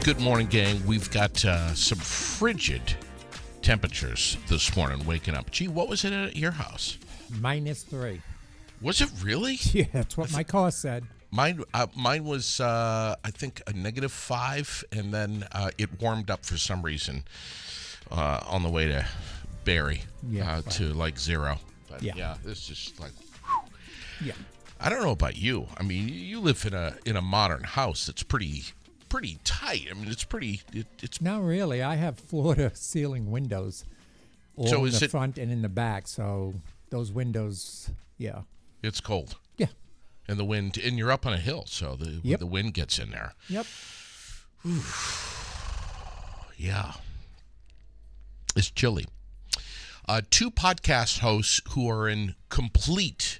Good morning, gang. We've got some frigid temperatures this morning waking up. Gee, what was it at your house? -3. Was it really? Yeah, that's what my car said. Mine was, I think, a -5, and then it warmed up for some reason on the way to Barrie to like 0. But yeah, it's just like, whew. Yeah. I don't know about you. I mean, you live in a modern house that's pretty tight. I mean, it's pretty. It's Not really. I have floor-to-ceiling windows, all So in is the it- front and in the back. So those windows, it's cold. yeah, And the wind, and you're up on a hill, so Yep. the wind gets in there. yep. Yeah. It's chilly. 2 podcast hosts who are in complete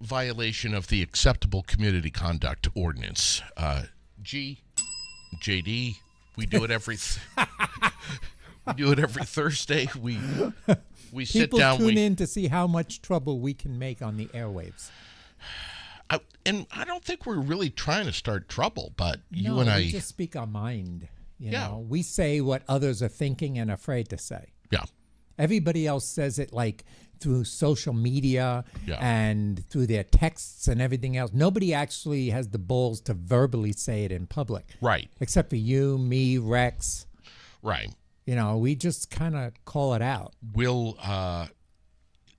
violation of the acceptable community conduct ordinance. JD, we do it every Thursday. We sit People down. tune in to see how much trouble we can make on the airwaves. And I don't think we're really trying to start trouble, but you No, and I. we just speak our mind. You Yeah. know, we say what others are thinking and afraid to say. Yeah. Everybody else says it like through social media Yeah. and through their texts and everything else. Nobody actually has the balls to verbally say it in public. Right. Except for you, me, Rex. Right. You know, we just kind of call it out. Will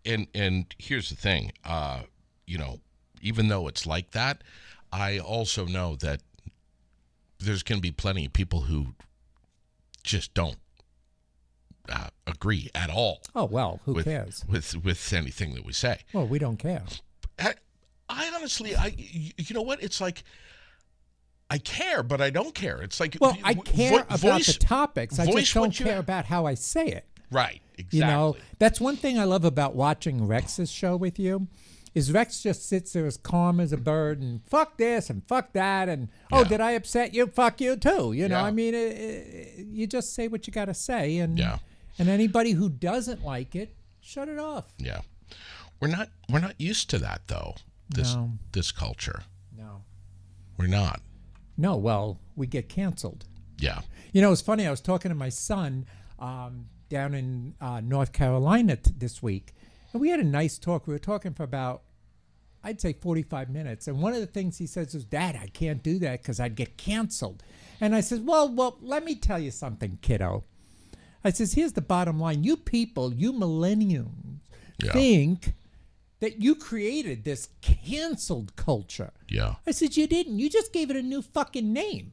and here's the thing, even though it's like that, I also know that there's going to be plenty of people who just don't agree at all. Oh, well, who with, cares? with anything that we say. Well, we don't care. I honestly, you know what? It's like I care, but I don't care. It's like, Well, I care about voice, the topics. I voice just don't what you- care about how I say it. Right, exactly. You know, that's one thing I love about watching Rex's show with you, is Rex just sits there as calm as a bird and fuck this and fuck that and, oh, Yeah. did I upset you? Fuck you too. You know, Yeah. I mean, you just say what you got to say. And, Yeah. and anybody who doesn't like it, shut it off. Yeah, we're not used to that though. This culture, No. we're not. No, well, we get canceled. Yeah. You know, it's funny. I was talking to my son down in North Carolina this week, and we had a nice talk. We were talking for about, I'd say, 45 minutes. And one of the things he says is, Dad, I can't do that because I'd get canceled. And I said, well, let me tell you something, kiddo. I says, here's the bottom line. You people, you millennials, Yeah. think that you created this canceled culture. Yeah. I said, you didn't. You just gave it a new fucking name.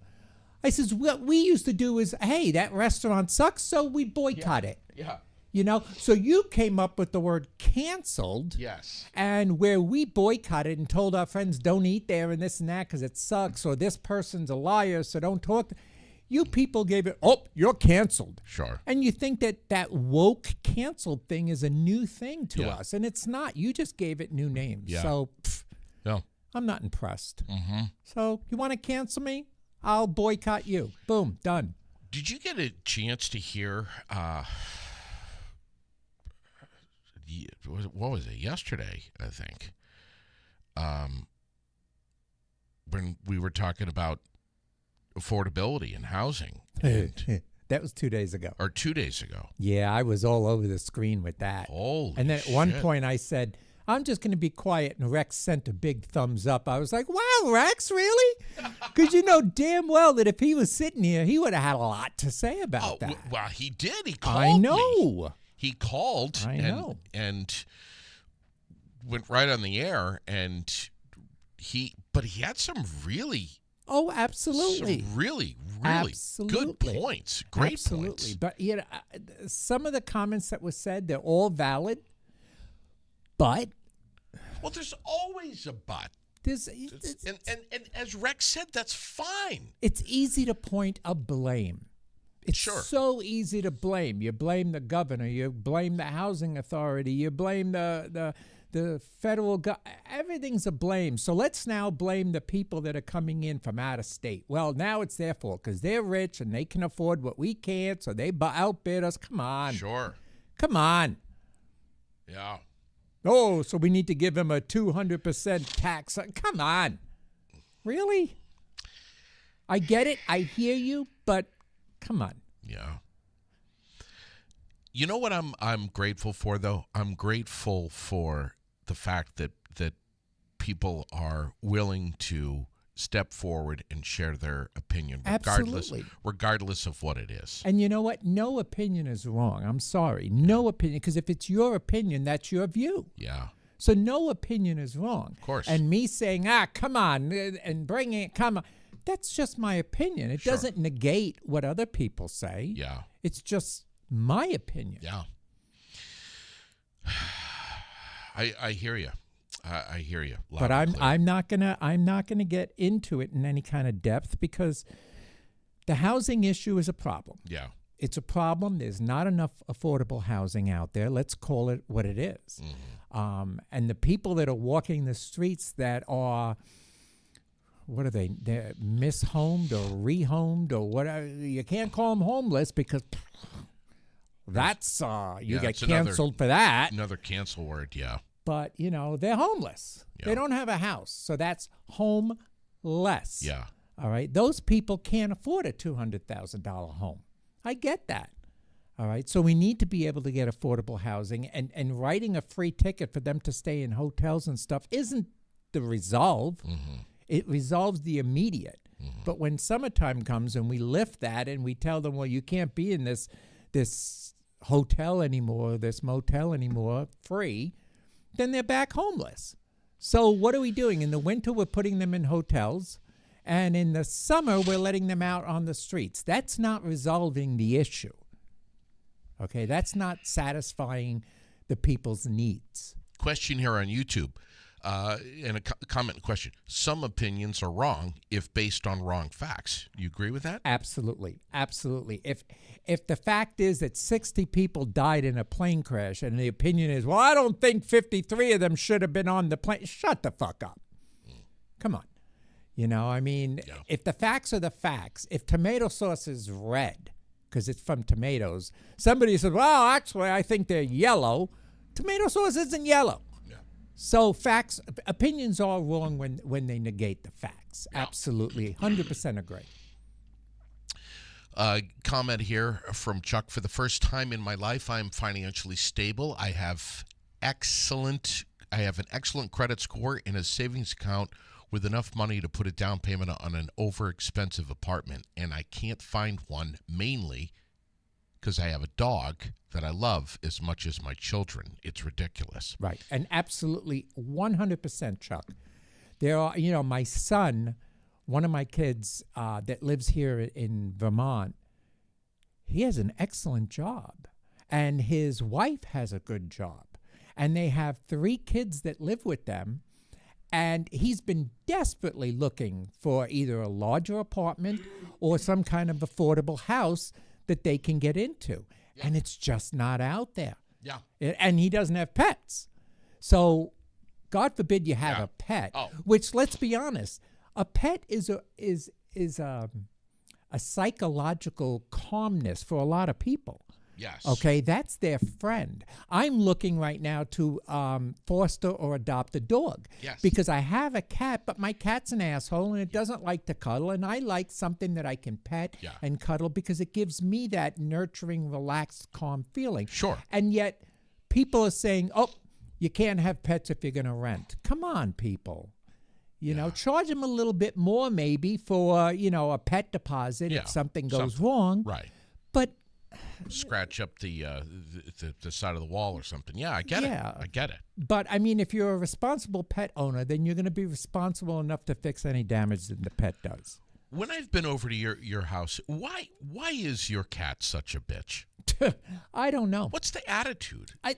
I says, what we used to do is, hey, that restaurant sucks, so we boycott it. Yeah. You know? So you came up with the word canceled. Yes. And where we boycotted and told our friends don't eat there and this and that because it sucks, or this person's a liar, so don't talk. You people gave it, oh, you're canceled. Sure. And you think that woke canceled thing is a new thing to Yeah. us. And it's not. You just gave it new names. Yeah. So No. I'm not impressed. Mm-hmm. So you want to cancel me? I'll boycott you. Boom, done. Did you get a chance to hear? What was it? Yesterday, I think. When we were talking about affordability and housing, That was 2 days ago. or 2 days ago. Yeah, I was all over the screen with that. Holy And then at one shit. point I said, I'm just going to be quiet. And Rex sent a big thumbs up. I was like, wow, Rex, really? Because you know damn well that if he was sitting here, he would have had a lot to say about that. Well, he did. He called I me. know. He called I know. and went right on the air, and he had some really Oh, absolutely. some really good Absolutely. points. Great Absolutely. points. But you know, some of the comments that were said, they're all valid. But Well, there's always a but. there's And as Rex said, that's fine. it's easy to point a blame. It's Sure. so easy to blame. You blame the governor. You blame the housing authority. You blame the federal everything's a blame. So let's now blame the people that are coming in from out of state. Well, now it's their fault because they're rich and they can afford what we can't, so they outbid us. Come on. Sure. Come on. Yeah. Oh, so we need to give them a 200% tax. Come on. Really? I get it. I hear you, but come on. Yeah. You know what I'm grateful for, though? I'm grateful for the fact that people are willing to step forward and share their opinion, Absolutely. regardless of what it is. And you know what? No opinion is wrong. I'm sorry. No opinion, because if it's your opinion, that's your view. Yeah. So no opinion is wrong. Of course. And me saying, come on, and bringing it, come on, that's just my opinion. It Sure. doesn't negate what other people say. Yeah. It's just my opinion. Yeah. I hear you. I hear you. Loud But and clear. I'm not gonna get into it in any kind of depth, because the housing issue is a problem. Yeah. It's a problem. There's not enough affordable housing out there. Let's call it what it is. And the people that are walking the streets that are, what are they? They're mishomed or rehomed or whatever. You can't call them homeless, because that's you Yeah, get it's another- canceled for that. Another cancel word. Yeah. But they're homeless. Yeah. They don't have a house, so that's homeless. Yeah. All right. Those people can't afford a $200,000 home. I get that. All right. So we need to be able to get affordable housing, and writing a free ticket for them to stay in hotels and stuff isn't the resolve. It resolves the immediate. But when summertime comes and we lift that and we tell them, well, you can't be in this hotel anymore, this motel anymore, free, then they're back homeless. So what are we doing? In the winter, we're putting them in hotels. And in the summer, we're letting them out on the streets. That's not resolving the issue. Okay, that's not satisfying the people's needs. Question here on YouTube, and a comment and question. Some opinions are wrong if based on wrong facts. You agree with that? Absolutely, absolutely. If the fact is that 60 people died in a plane crash, and the opinion is, well, I don't think 53 of them should have been on the plane, shut the fuck up. Come on. If the facts are the facts, if tomato sauce is red, because it's from tomatoes, somebody says, well, actually, I think they're yellow. Tomato sauce isn't yellow. Yeah. So opinions are wrong when they negate the facts. Yeah. Absolutely. 100% agree. Comment here from Chuck. For the first time in my life, I'm financially stable. I have an excellent credit score and a savings account with enough money to put a down payment on an over-expensive apartment, and I can't find one, mainly because I have a dog that I love as much as my children. It's ridiculous. Right, and absolutely 100%, Chuck. There are, my son, one of my kids that lives here in Vermont, he has an excellent job, and his wife has a good job, and they have 3 kids that live with them. And he's been desperately looking for either a larger apartment or some kind of affordable house that they can get into. Yeah. And it's just not out there. Yeah. And he doesn't have pets. So God forbid you have a pet, which, let's be honest, a pet is a psychological calmness for a lot of people. Yes. Okay, that's their friend. I'm looking right now to foster or adopt a dog. Yes. Because I have a cat, but my cat's an asshole and it doesn't like to cuddle, and I like something that I can pet and cuddle because it gives me that nurturing, relaxed, calm feeling. Sure. And yet people are saying, oh, you can't have pets if you're going to rent. Come on, people. Charge them a little bit more maybe for, a pet deposit if something goes wrong. Right. But scratch up the side of the wall or something. Yeah, I get it. I get it. But if you're a responsible pet owner, then you're going to be responsible enough to fix any damage that the pet does. When I've been over to your house, why is your cat such a bitch? I don't know. What's the attitude? The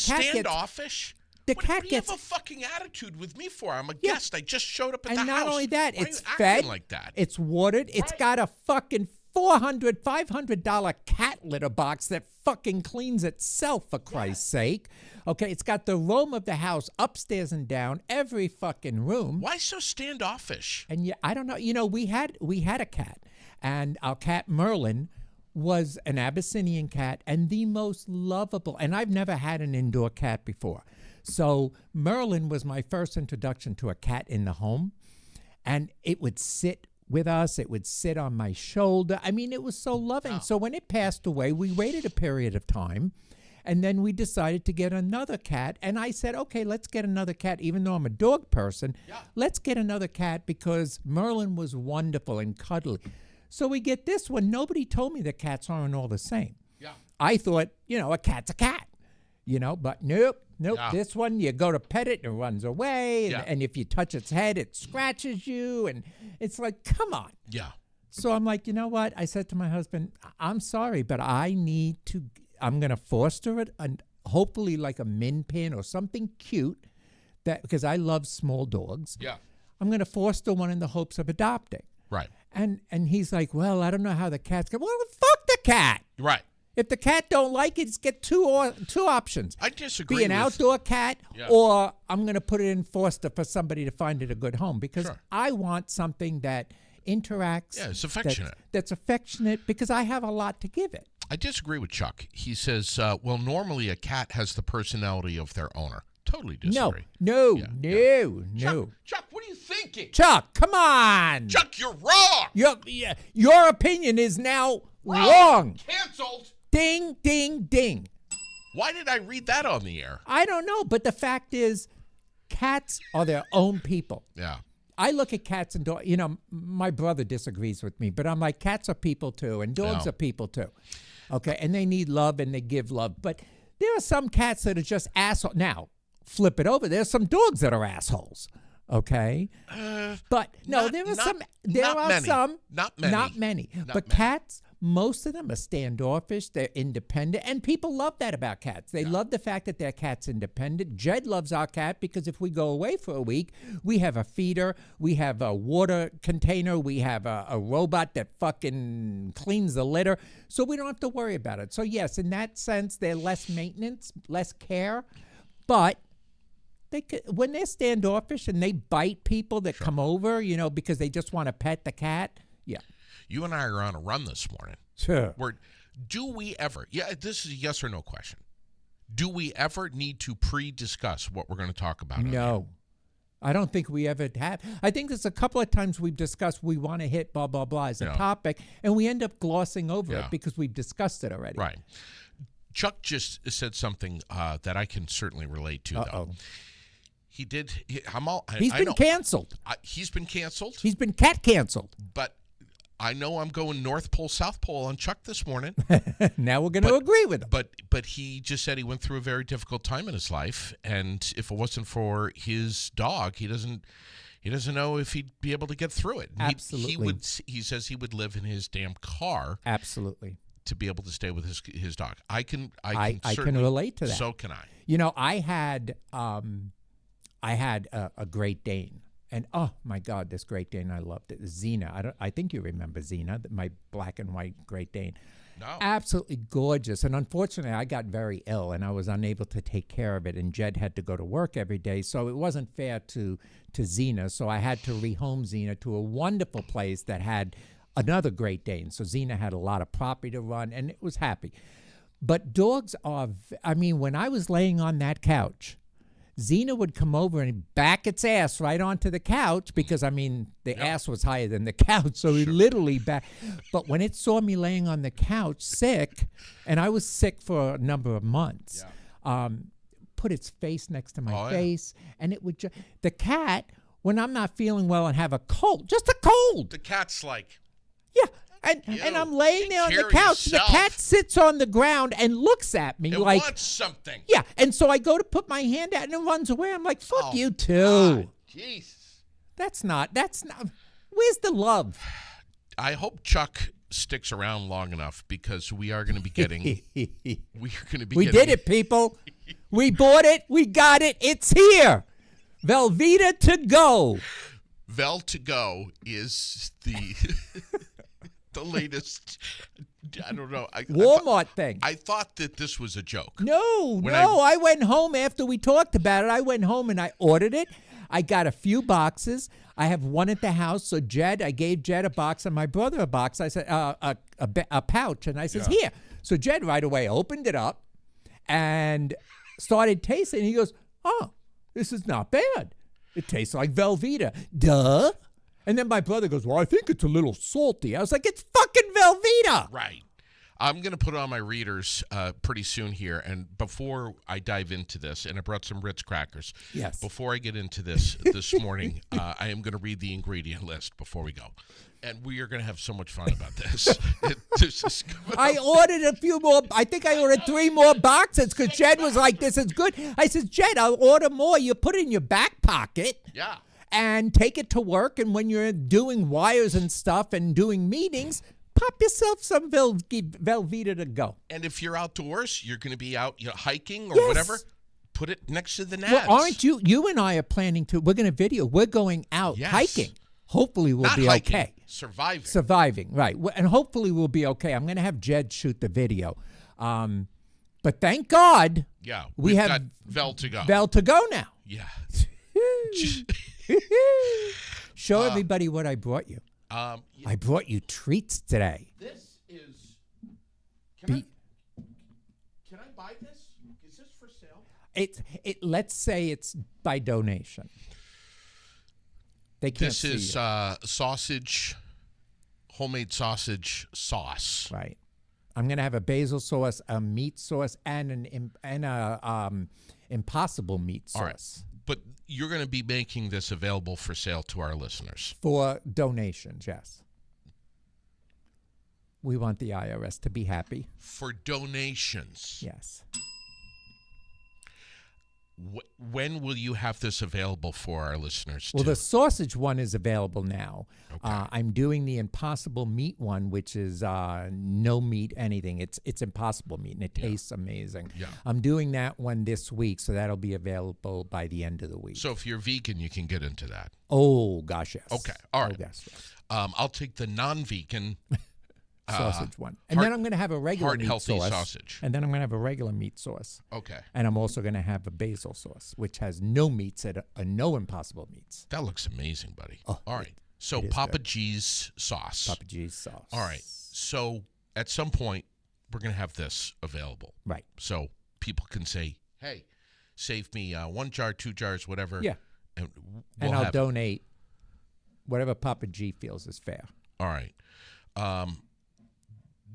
cat standoffish. The what cat do you gets have a fucking attitude with me for? I'm a guest. I just showed up at the house. And not only that, why it's are you fed acting like that. It's watered. It's got a fucking $400-$500 cat litter box that fucking cleans itself, for Christ's sake. Okay, it's got the room of the house upstairs and down, every fucking room. Why so standoffish? And I don't know. We had a cat, and our cat Merlin was an Abyssinian cat and the most lovable. And I've never had an indoor cat before. So Merlin was my first introduction to a cat in the home, and it would sit with us. It would sit on my shoulder. I mean, it was so loving. So when it passed away, we waited a period of time. And then we decided to get another cat. And I said, okay, let's get another cat. Even though I'm a dog person, let's get another cat because Merlin was wonderful and cuddly. So we get this one. Nobody told me that cats aren't all the same. Yeah. I thought, a cat's a cat, but nope. Yeah. This one, you go to pet it and it runs away. Yeah. And if you touch its head, it scratches you. And it's like, come on. Yeah. So I'm like, you know what? I said to my husband, I'm sorry, but I'm going to foster it, and hopefully like a min pin or something cute, because I love small dogs. Yeah. I'm going to foster one in the hopes of adopting. Right. And he's like, well, I don't know how the cat's going. Well, fuck the cat. Right. If the cat don't like it, just get two options. I disagree. Be an with, outdoor cat, or I'm going to put it in foster for somebody to find it a good home, because I want something that interacts. Yeah, it's affectionate. That's affectionate, because I have a lot to give it. I disagree with Chuck. He says, well, normally a cat has the personality of their owner. Totally disagree. No. Chuck, what are you thinking? Chuck, come on. Chuck, you're wrong. Your opinion is now wrong. Canceled. Ding, ding, ding. Why did I read that on the air? I don't know, but the fact is, cats are their own people. Yeah. I look at cats and dogs. My brother disagrees with me, but I'm like, cats are people too, and dogs are people too. Okay, and they need love and they give love. But there are some cats that are just assholes. Now, flip it over. There's some dogs that are assholes. Okay, but no, there are some. There are some. Not many. Not many. But cats, most of them are standoffish. They're independent, and people love that about cats. They love the fact that their cat's independent. Jed loves our cat because if we go away for a week, we have a feeder, we have a water container, we have a robot that fucking cleans the litter, so we don't have to worry about it. So yes, in that sense, they're less maintenance, less care, but when they're standoffish and they bite people that come over, because they just want to pet the cat, You and I are on a run this morning. Sure. Do we ever, this is a yes or no question. Do we ever need to pre-discuss what we're going to talk about? No. I don't think we ever have. I think there's a couple of times we've discussed we want to hit blah, blah, blah as a topic, and we end up glossing over it because we've discussed it already. Right. Chuck just said something that I can certainly relate to, though. He did. He's been canceled. He's been canceled. He's been cat canceled. But I know I'm going North Pole, South Pole on Chuck this morning. Now we're going to agree with him. But he just said he went through a very difficult time in his life, and if it wasn't for his dog, he doesn't know if he'd be able to get through it. Absolutely. He says he would live in his damn car. Absolutely. To be able to stay with his dog. I can relate to that. So can I. I had a Great Dane, and oh my God, this Great Dane, I loved it. Xena, I think you remember Xena, my black and white Great Dane. No. Absolutely gorgeous. And unfortunately, I got very ill, and I was unable to take care of it, and Jed had to go to work every day, so it wasn't fair to Xena, so I had to rehome Xena to a wonderful place that had another Great Dane. So Xena had a lot of property to run, and it was happy. But dogs are, when I was laying on that couch, Xena would come over and back its ass right onto the couch because, the ass was higher than the couch, so he literally back. But when it saw me laying on the couch sick, and I was sick for a number of months, put its face next to my face, and it would the cat, when I'm not feeling well and have a cold, just a cold. The cat's like... Yeah. And I'm laying there on the couch. The cat sits on the ground and looks at me like... It wants something. Yeah. And so I go to put my hand out and it runs away. I'm like, fuck you too. Jesus. That's not... Where's the love? I hope Chuck sticks around long enough because we are going to be getting... We did it, people. We bought it. We got it. It's here. Velveeta to go. Vel to go is the... the latest, I don't know. Walmart thing. I thought that this was a joke. No. I went home after we talked about it. I went home and I ordered it. I got a few boxes. I have one at the house. So I gave Jed a box and my brother a box. I said, a pouch. And I says, here. So Jed right away opened it up and started tasting. He goes, oh, this is not bad. It tastes like Velveeta. Duh. And then my brother goes, well, I think it's a little salty. I was like, it's fucking Velveeta. Right. I'm going to put it on my readers pretty soon here. And before I dive into this, and I brought some Ritz crackers. Yes. Before I get into this morning, I am going to read the ingredient list before we go. And we are going to have so much fun about this. I ordered a few more. I think I ordered 3 more boxes because Jed was like, this is good. I said, Jed, I'll order more. You put it in your back pocket. Yeah. And take it to work. And when you're doing wires and stuff and doing meetings, pop yourself some Velveeta to go. And if you're outdoors, you're going to be out hiking or Yes. whatever, put it next to the nads. Well, aren't you? You and I are planning to. We're going to video. We're going out Yes. hiking. Hopefully, we'll Not be hiking, okay. Surviving. Right. And hopefully, we'll be okay. I'm going to have Jed shoot the video. But thank God, Yeah. we We've have got Vel to go. Vel to go now. Yeah. Show everybody what I brought you. I brought you treats today. This is. Can I buy this? Is this for sale? Let's say it's by donation. They can't This see is it. sausage, homemade sausage sauce. Right. I'm gonna have a basil sauce, a meat sauce, and a impossible meat sauce. All right. But you're going to be making this available for sale to our listeners. For donations, yes. We want the IRS to be happy. For donations. Yes. When will you have this available for our listeners? Well, the sausage one is available now. Okay. I'm doing the impossible meat one, which is no meat, anything. It's impossible meat, and it tastes amazing. Yeah. I'm doing that one this week, so that'll be available by the end of the week. So if you're vegan, you can get into that. Oh, gosh, yes. Okay. All right. Oh, yes. I'll take the non-vegan Sausage one. And then I'm going to have a regular meat healthy sauce. sausage. And then I'm going to have a regular meat sauce. Okay. And I'm also going to have a basil sauce, which has no meats, no impossible meats. That looks amazing, buddy. Oh, all right. So it is Papa good. G's sauce. Papa G's sauce. All right. So at some point, we're going to have this available. Right. So people can say, hey, save me 1 jar, 2 jars, whatever. Yeah. And, And I'll donate whatever Papa G feels is fair. All right.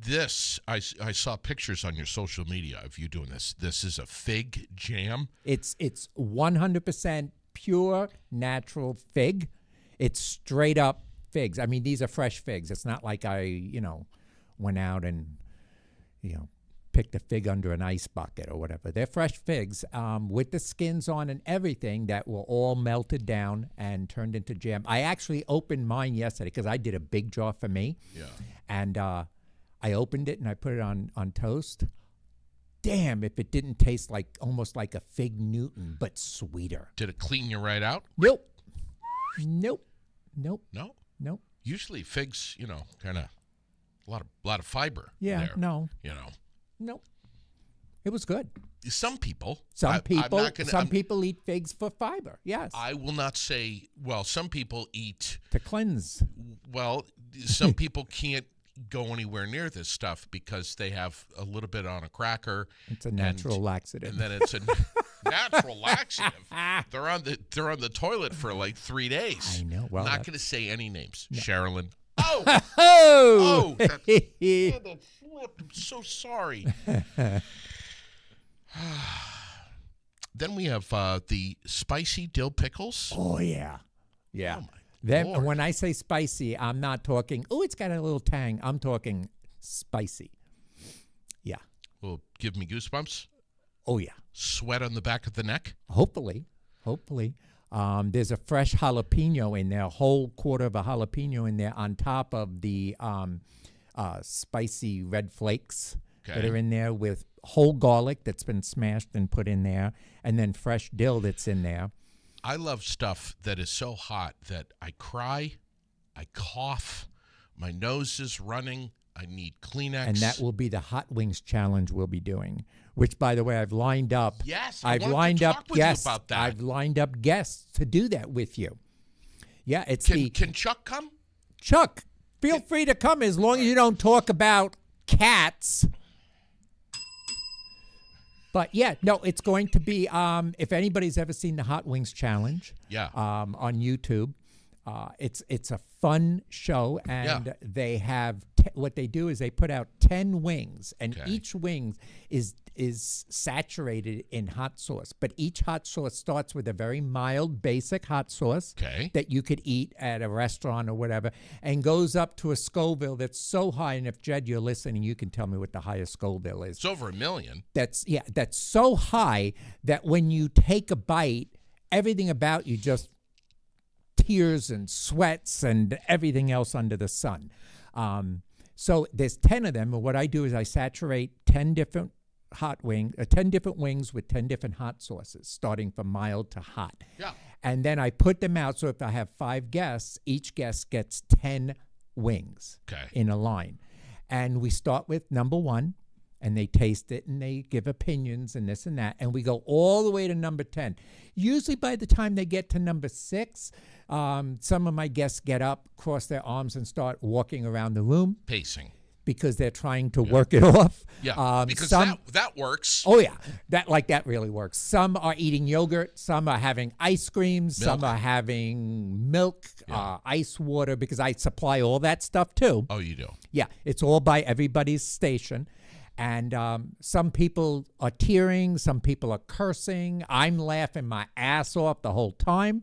This, I saw pictures on your social media of you doing this. This is a fig jam. It's 100% pure natural fig. It's straight up figs. I mean, these are fresh figs. It's not like I, went out and, picked a fig under an ice bucket or whatever. They're fresh figs with the skins on and everything that were all melted down and turned into jam. I actually opened mine yesterday because I did a big jar for me. Yeah. And I opened it and I put it on toast. Damn, if it didn't taste like almost like a fig Newton, but sweeter. Did it clean you right out? Nope. No? Nope. Usually figs, kind of a lot of fiber. Yeah, there, no. Nope. It was good. Some people. Some I'm people eat figs for fiber. Yes. I will not say, well, some people eat, to cleanse. well, some people can't go anywhere near this stuff because they have a little bit on a cracker. It's a natural laxative. And then it's a natural laxative. They're on the toilet for like 3 days. I know. Well, not going to say any names. No. Sherilyn. Oh, oh, that flip. I'm so sorry. Then we have the spicy dill pickles. Oh yeah, yeah. Oh, my Then Lord. when I say spicy, I'm not talking. Oh, it's got a little tang. I'm talking spicy. Yeah. Will give me goosebumps. Oh yeah. Sweat on the back of the neck. Hopefully. There's a fresh jalapeno in there, a whole quarter of a jalapeno in there on top of the spicy red flakes that are in there with whole garlic that's been smashed and put in there, and then fresh dill that's in there. I love stuff that is so hot that I cry, I cough, my nose is running, I need Kleenex. And that will be the Hot Wings Challenge we'll be doing, which, by the way, I've lined up. Yes, I've lined up guests. I've lined up guests to do that with you. Yeah, it's Can Chuck come? Chuck, feel free to come as long as you don't talk about cats. But yeah, no, it's going to be. If anybody's ever seen the Hot Wings Challenge, Yeah. on YouTube, It's a fun show, and they have what they do is they put out 10 wings, and each wing is saturated in hot sauce. But each hot sauce starts with a very mild, basic hot sauce that you could eat at a restaurant or whatever, and goes up to a Scoville that's so high. And if Jed, you're listening, you can tell me what the highest Scoville is. It's over 1 million. That's so high that when you take a bite, everything about you just tears and sweats and everything else under the sun. So there's 10 of them, and what I do is I saturate 10 different 10 different wings with 10 different hot sauces, starting from mild to hot. Yeah. And then I put them out, so if I have 5 guests, each guest gets 10 wings in a line. And we start with number 1, and they taste it, and they give opinions and this and that, and we go all the way to number 10. Usually by the time they get to number 6, some of my guests get up, cross their arms, and start walking around the room. Pacing. Because they're trying to work it off. Yeah, because that works. Oh, yeah. That really works. Some are eating yogurt. Some are having ice cream. Some are having milk, ice water, because I supply all that stuff, too. Oh, you do? Yeah. It's all by everybody's station. And some people are tearing. Some people are cursing. I'm laughing my ass off the whole time.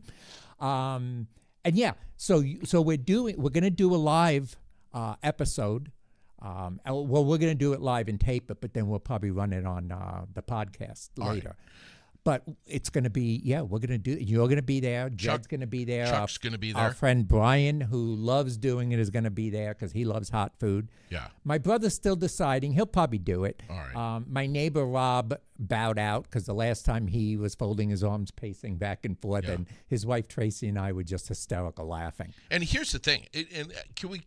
And, yeah, so we're going to do a live episode. Well, we're going to do it live and tape it, but then we'll probably run it on the podcast later. Right. But it's going to be, you're going to be there. Jed's going to be there. Chuck's going to be there. Our friend Brian, who loves doing it, is going to be there because he loves hot food. Yeah. My brother's still deciding. He'll probably do it. All right. My neighbor, Rob, bowed out because the last time he was folding his arms, pacing back and forth, and his wife, Tracy, and I were just hysterical laughing. And here's the thing. We're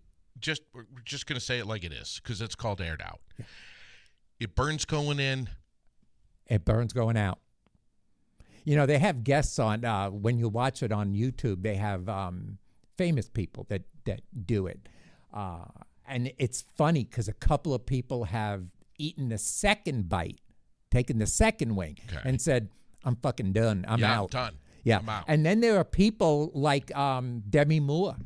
just going to say it like it is, because it's called Aired Out. Yeah. It burns going in. It burns going out. You know, they have guests on, when you watch it on YouTube, they have famous people that do it. And it's funny because a couple of people have eaten the second bite, taken the second wing, and said, I'm fucking done. I'm out. I'm done. Yeah. I'm out. And then there are people like Demi Moore.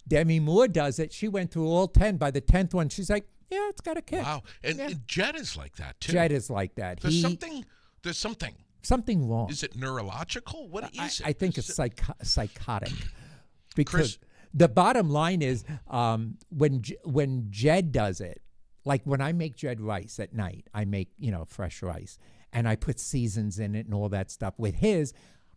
Demi Moore does it. She went through all 10. By the 10th one, she's like, yeah, it's got a kick. Wow. And Jed is like that, too. Jed is like that. There's something. Something wrong. Is it neurological? What is it? I think it's psychotic. Because the bottom line is when Jed does it, like when I make Jed rice at night, I make, fresh rice, and I put seasons in it and all that stuff. With his,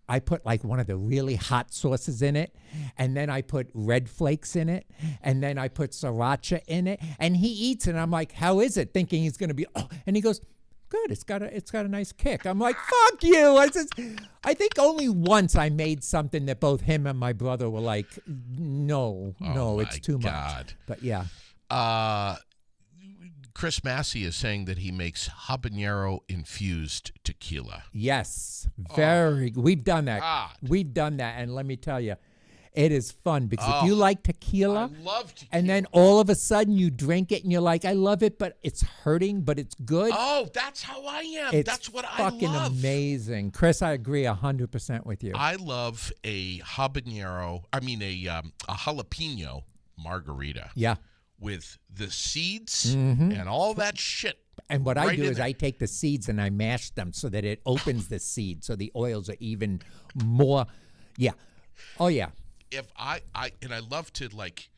I put like one of the really hot sauces in it, and then I put red flakes in it, and then I put sriracha in it, and he eats it, and I'm like, how is it? Thinking he's going to be, and he goes, good, it's got a nice kick. I'm like, fuck you. I think only once I made something that both him and my brother were like, no, it's too much. But yeah. Chris Massey is saying that he makes habanero infused tequila. Yes, we've done that. God. We've done that, and let me tell you, it is fun because if you like tequila, I love tequila, and then all of a sudden you drink it and you're like, I love it, but it's hurting, but it's good. Oh, that's how I am. That's what I love. It's fucking amazing. Chris, I agree 100% with you. I love a jalapeno margarita. Yeah. With the seeds and all that shit. And what I do is I take the seeds and I mash them so that it opens the seed, so the oils are even more. Yeah. Oh, yeah. If I love to, like,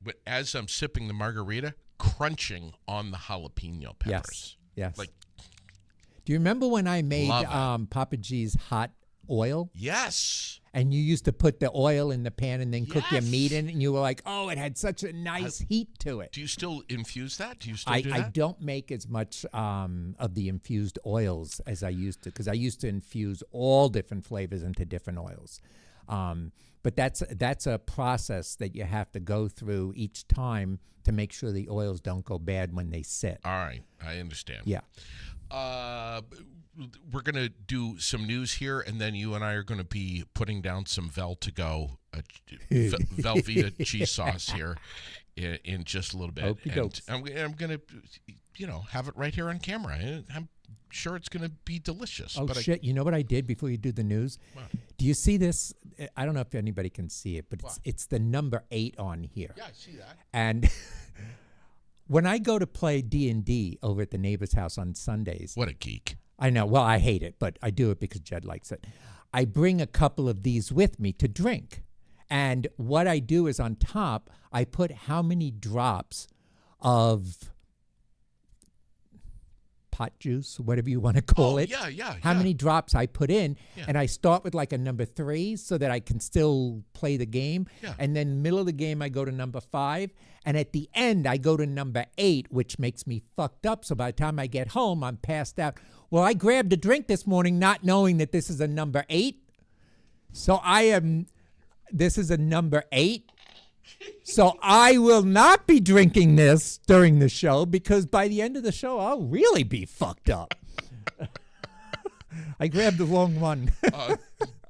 but as I'm sipping the margarita, crunching on the jalapeno peppers. Yes. Like, do you remember when I made Papa G's hot oil? Yes. And you used to put the oil in the pan and then cook your meat in it, and you were like, oh, it had such a nice heat to it. Do you still infuse that? Do you still do that? I don't make as much of the infused oils as I used to, because I used to infuse all different flavors into different oils. But that's a process that you have to go through each time to make sure the oils don't go bad when they sit. All right. I understand. Yeah. We're going to do some news here, and then you and I are going to be putting down some Velveta cheese sauce here in just a little bit. And I'm going to, have it right here on camera. sure it's going to be delicious. Oh, but shit. You know what I did before you do the news? What? Do you see this? I don't know if anybody can see it, but it's the number 8 on here. Yeah, I see that. And when I go to play D&D over at the neighbor's house on Sundays, What a geek. I know, well, I hate it, but I do it because Jed likes it. I bring a couple of these with me to drink. And what I do is on top, I put how many drops of pot juice, whatever you want to call it. Yeah. How many drops I put in. Yeah. And I start with like a number 3 so that I can still play the game. Yeah. And then middle of the game, I go to number 5. And at the end, I go to number 8, which makes me fucked up. So by the time I get home, I'm passed out. Well, I grabbed a drink this morning not knowing that this is a number 8. So this is a number 8. So I will not be drinking this during the show because by the end of the show, I'll really be fucked up. I grabbed the wrong one.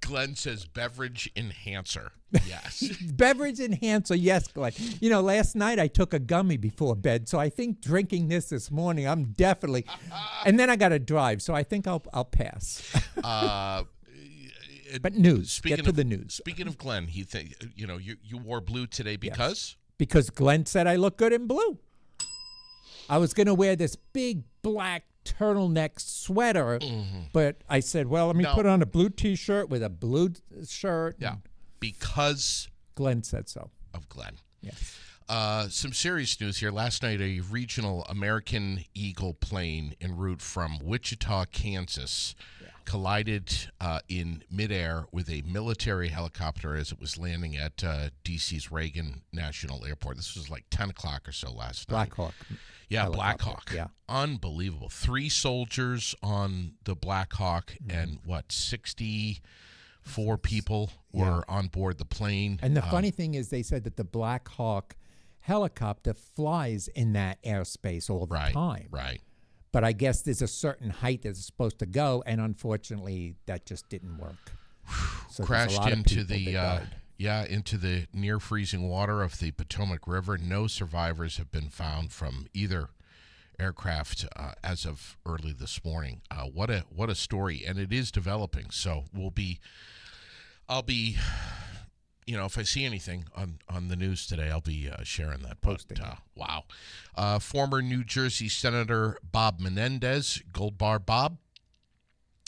Glenn says beverage enhancer. Yes. Beverage enhancer, yes, Glenn. You know, last night I took a gummy before bed, so I think drinking this morning, I'm definitely. And then I got to drive, so I think I'll pass. But news. Get to the news. Speaking of Glenn, you wore blue today because? Yes. Because Glenn said I look good in blue. I was going to wear this big black turtleneck sweater, but I said, well, let me put on a blue T-shirt with a blue shirt. Yeah, because Glenn said so. Of Glenn. Yes. Some serious news here. Last night, a regional American Eagle plane en route from Wichita, Kansas, collided in midair with a military helicopter as it was landing at D.C.'s Reagan National Airport. This was like 10 o'clock or so last night. Blackhawk. Yeah, Blackhawk. Yeah. Unbelievable. 3 soldiers on the Blackhawk and 64 people were on board the plane. And the funny thing is they said that the Blackhawk helicopter flies in that airspace all the time. Right. But I guess there's a certain height that it's supposed to go, and unfortunately, that just didn't work. So crashed into the near freezing water of the Potomac River. No survivors have been found from either aircraft as of early this morning. What a story, and it is developing. So I'll be. If I see anything on the news today, I'll be sharing that. Posting. Wow. Former New Jersey Senator Bob Menendez, Gold Bar Bob,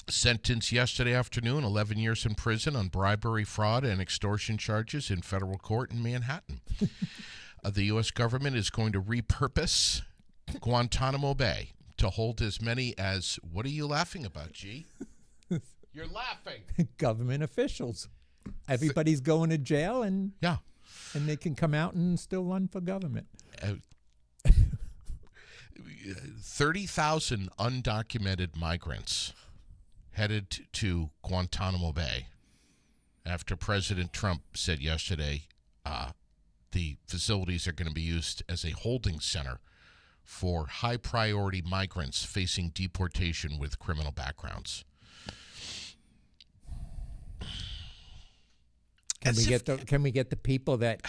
sentenced yesterday afternoon, 11 years in prison on bribery, fraud, and extortion charges in federal court in Manhattan. The U.S. government is going to repurpose Guantanamo Bay to hold as many as, what are you laughing about, G? You're laughing. Government officials. Everybody's going to jail, and they can come out and still run for government. 30,000 undocumented migrants headed to Guantanamo Bay after President Trump said yesterday the facilities are going to be used as a holding center for high-priority migrants facing deportation with criminal backgrounds. Can we get the people that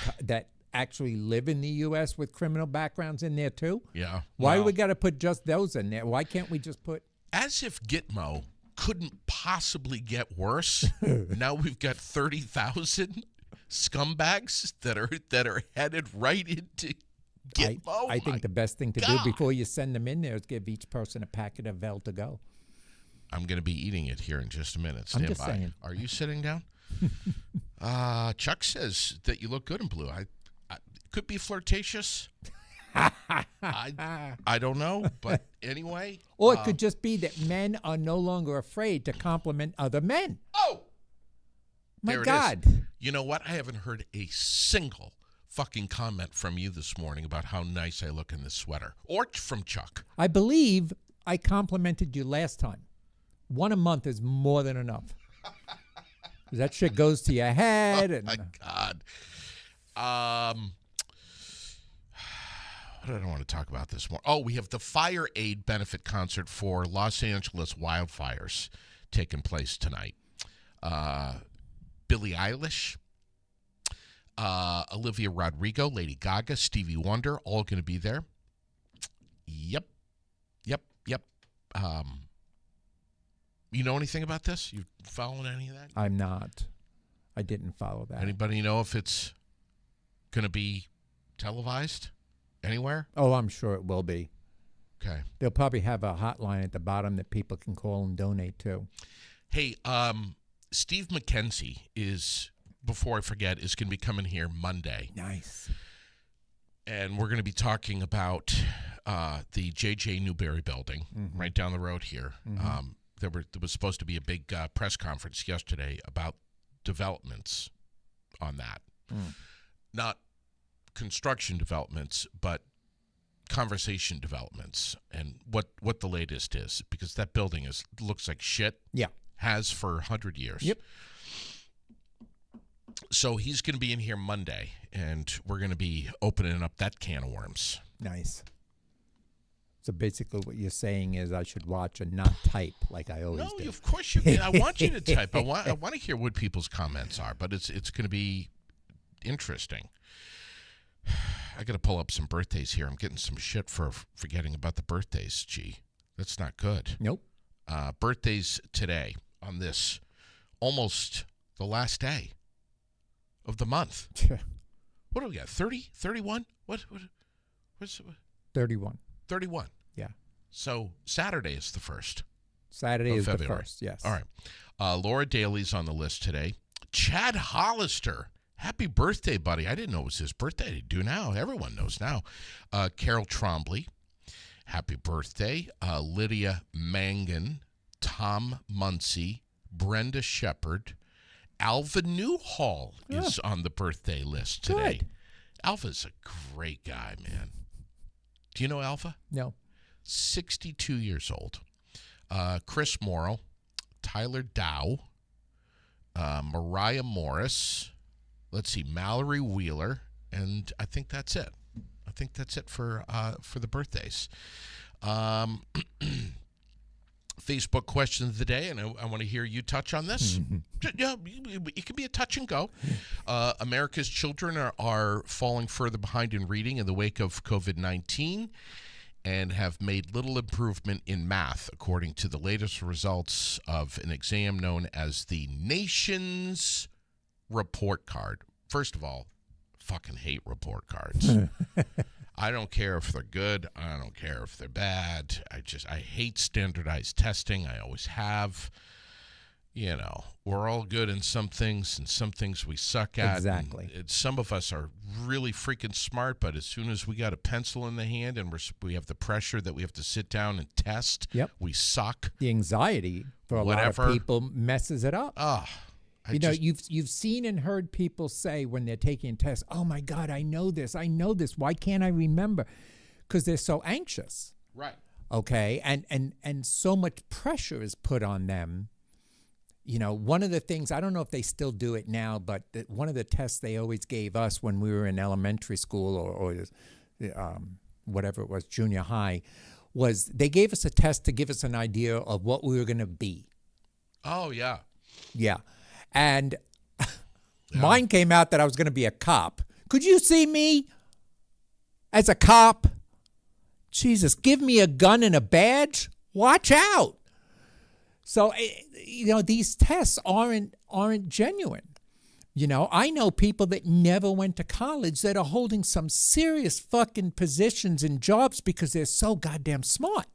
actually live in the U.S. with criminal backgrounds in there too? Yeah. Why we got to put just those in there? Why can't we just put? As if Gitmo couldn't possibly get worse. Now we've got 30,000 scumbags that are headed right into Gitmo. I think the best thing to do before you send them in there is give each person a packet of Vel to go. I'm going to be eating it here in just a minute. Stand just by. saying. Are you sitting down? Chuck says that you look good in blue. I could be flirtatious. I don't know, but anyway. Or it could just be that men are no longer afraid to compliment other men. Oh, my there God! It is. You know what? I haven't heard a single fucking comment from you this morning about how nice I look in this sweater, or from Chuck. I believe I complimented you last time. 1 a month is more than enough. That shit goes to your head. Oh, my God. What did I want to talk about this more? Oh, we have the Fire Aid benefit concert for Los Angeles wildfires taking place tonight. Billie Eilish, Olivia Rodrigo, Lady Gaga, Stevie Wonder, all going to be there. Yep. You know anything about this? You following any of that? I'm not. I didn't follow that. Anybody know if it's going to be televised anywhere? Oh, I'm sure it will be. Okay. They'll probably have a hotline at the bottom that people can call and donate to. Hey, Steve McKenzie is, before I forget, is going to be coming here Monday. Nice. And we're going to be talking about the J.J. Newberry building right down the road here. There was supposed to be a big press conference yesterday about developments on that. Not construction developments, but conversation developments and what the latest is, because that building looks like shit. Yeah. Has for 100 years. Yep. So he's going to be in here Monday, and we're going to be opening up that can of worms. Nice. So basically what you're saying is I should watch and not type like I always do. No, of course you can. I want you to type. I want to hear what people's comments are, but it's going to be interesting. I got to pull up some birthdays here. I'm getting some shit for forgetting about the birthdays. Gee, that's not good. Nope. Birthdays today on this almost the last day of the month. What do we got? 30? 31? What's 31. 31. Yeah. So Saturday is the first. Saturday is February. the first, yes. All right. Laura Daly's on the list today. Chad Hollister. Happy birthday, buddy. I didn't know it was his birthday. I do now. Everyone knows now. Carol Trombley. Happy birthday. Lydia Mangan. Tom Muncie. Brenda Shepard. Alva Newhall is on the birthday list today. Good. Alva's a great guy, man. Do you know Alva? No. 62 years old. Chris Morrow. Tyler Dow. Mariah Morris. Let's see, Mallory Wheeler, and I think that's it. I think that's it for the birthdays. Facebook question of the day, and I want to hear you touch on this. Yeah, it can be a touch and go. America's children are falling further behind in reading in the wake of COVID-19 and have made little improvement in math, according to the latest results of an exam known as the Nation's Report Card. First of all, fucking hate report cards. I don't care if they're good. I don't care if they're bad. I hate standardized testing. I always have. You know, we're all good in some things, and some things we suck at. Exactly. Some of us are really freaking smart, but as soon as we got a pencil in the hand and we have the pressure that we have to sit down and test, we suck. The anxiety for a lot of people messes it up. You've seen and heard people say when they're taking tests, "Oh my God, I know this. Why can't I remember?" Because they're so anxious. Right. Okay, and so much pressure is put on them. You know, one of the things, I don't know if they still do it now, but one of the tests they always gave us when we were in elementary school or whatever it was, junior high, was they gave us a test to give us an idea of what we were going to be. Oh, yeah. Yeah. And mine came out that I was going to be a cop. Could you see me as a cop? Jesus, give me a gun and a badge? Watch out. So, these tests aren't genuine. You know, I know people that never went to college that are holding some serious fucking positions and jobs because they're so goddamn smart.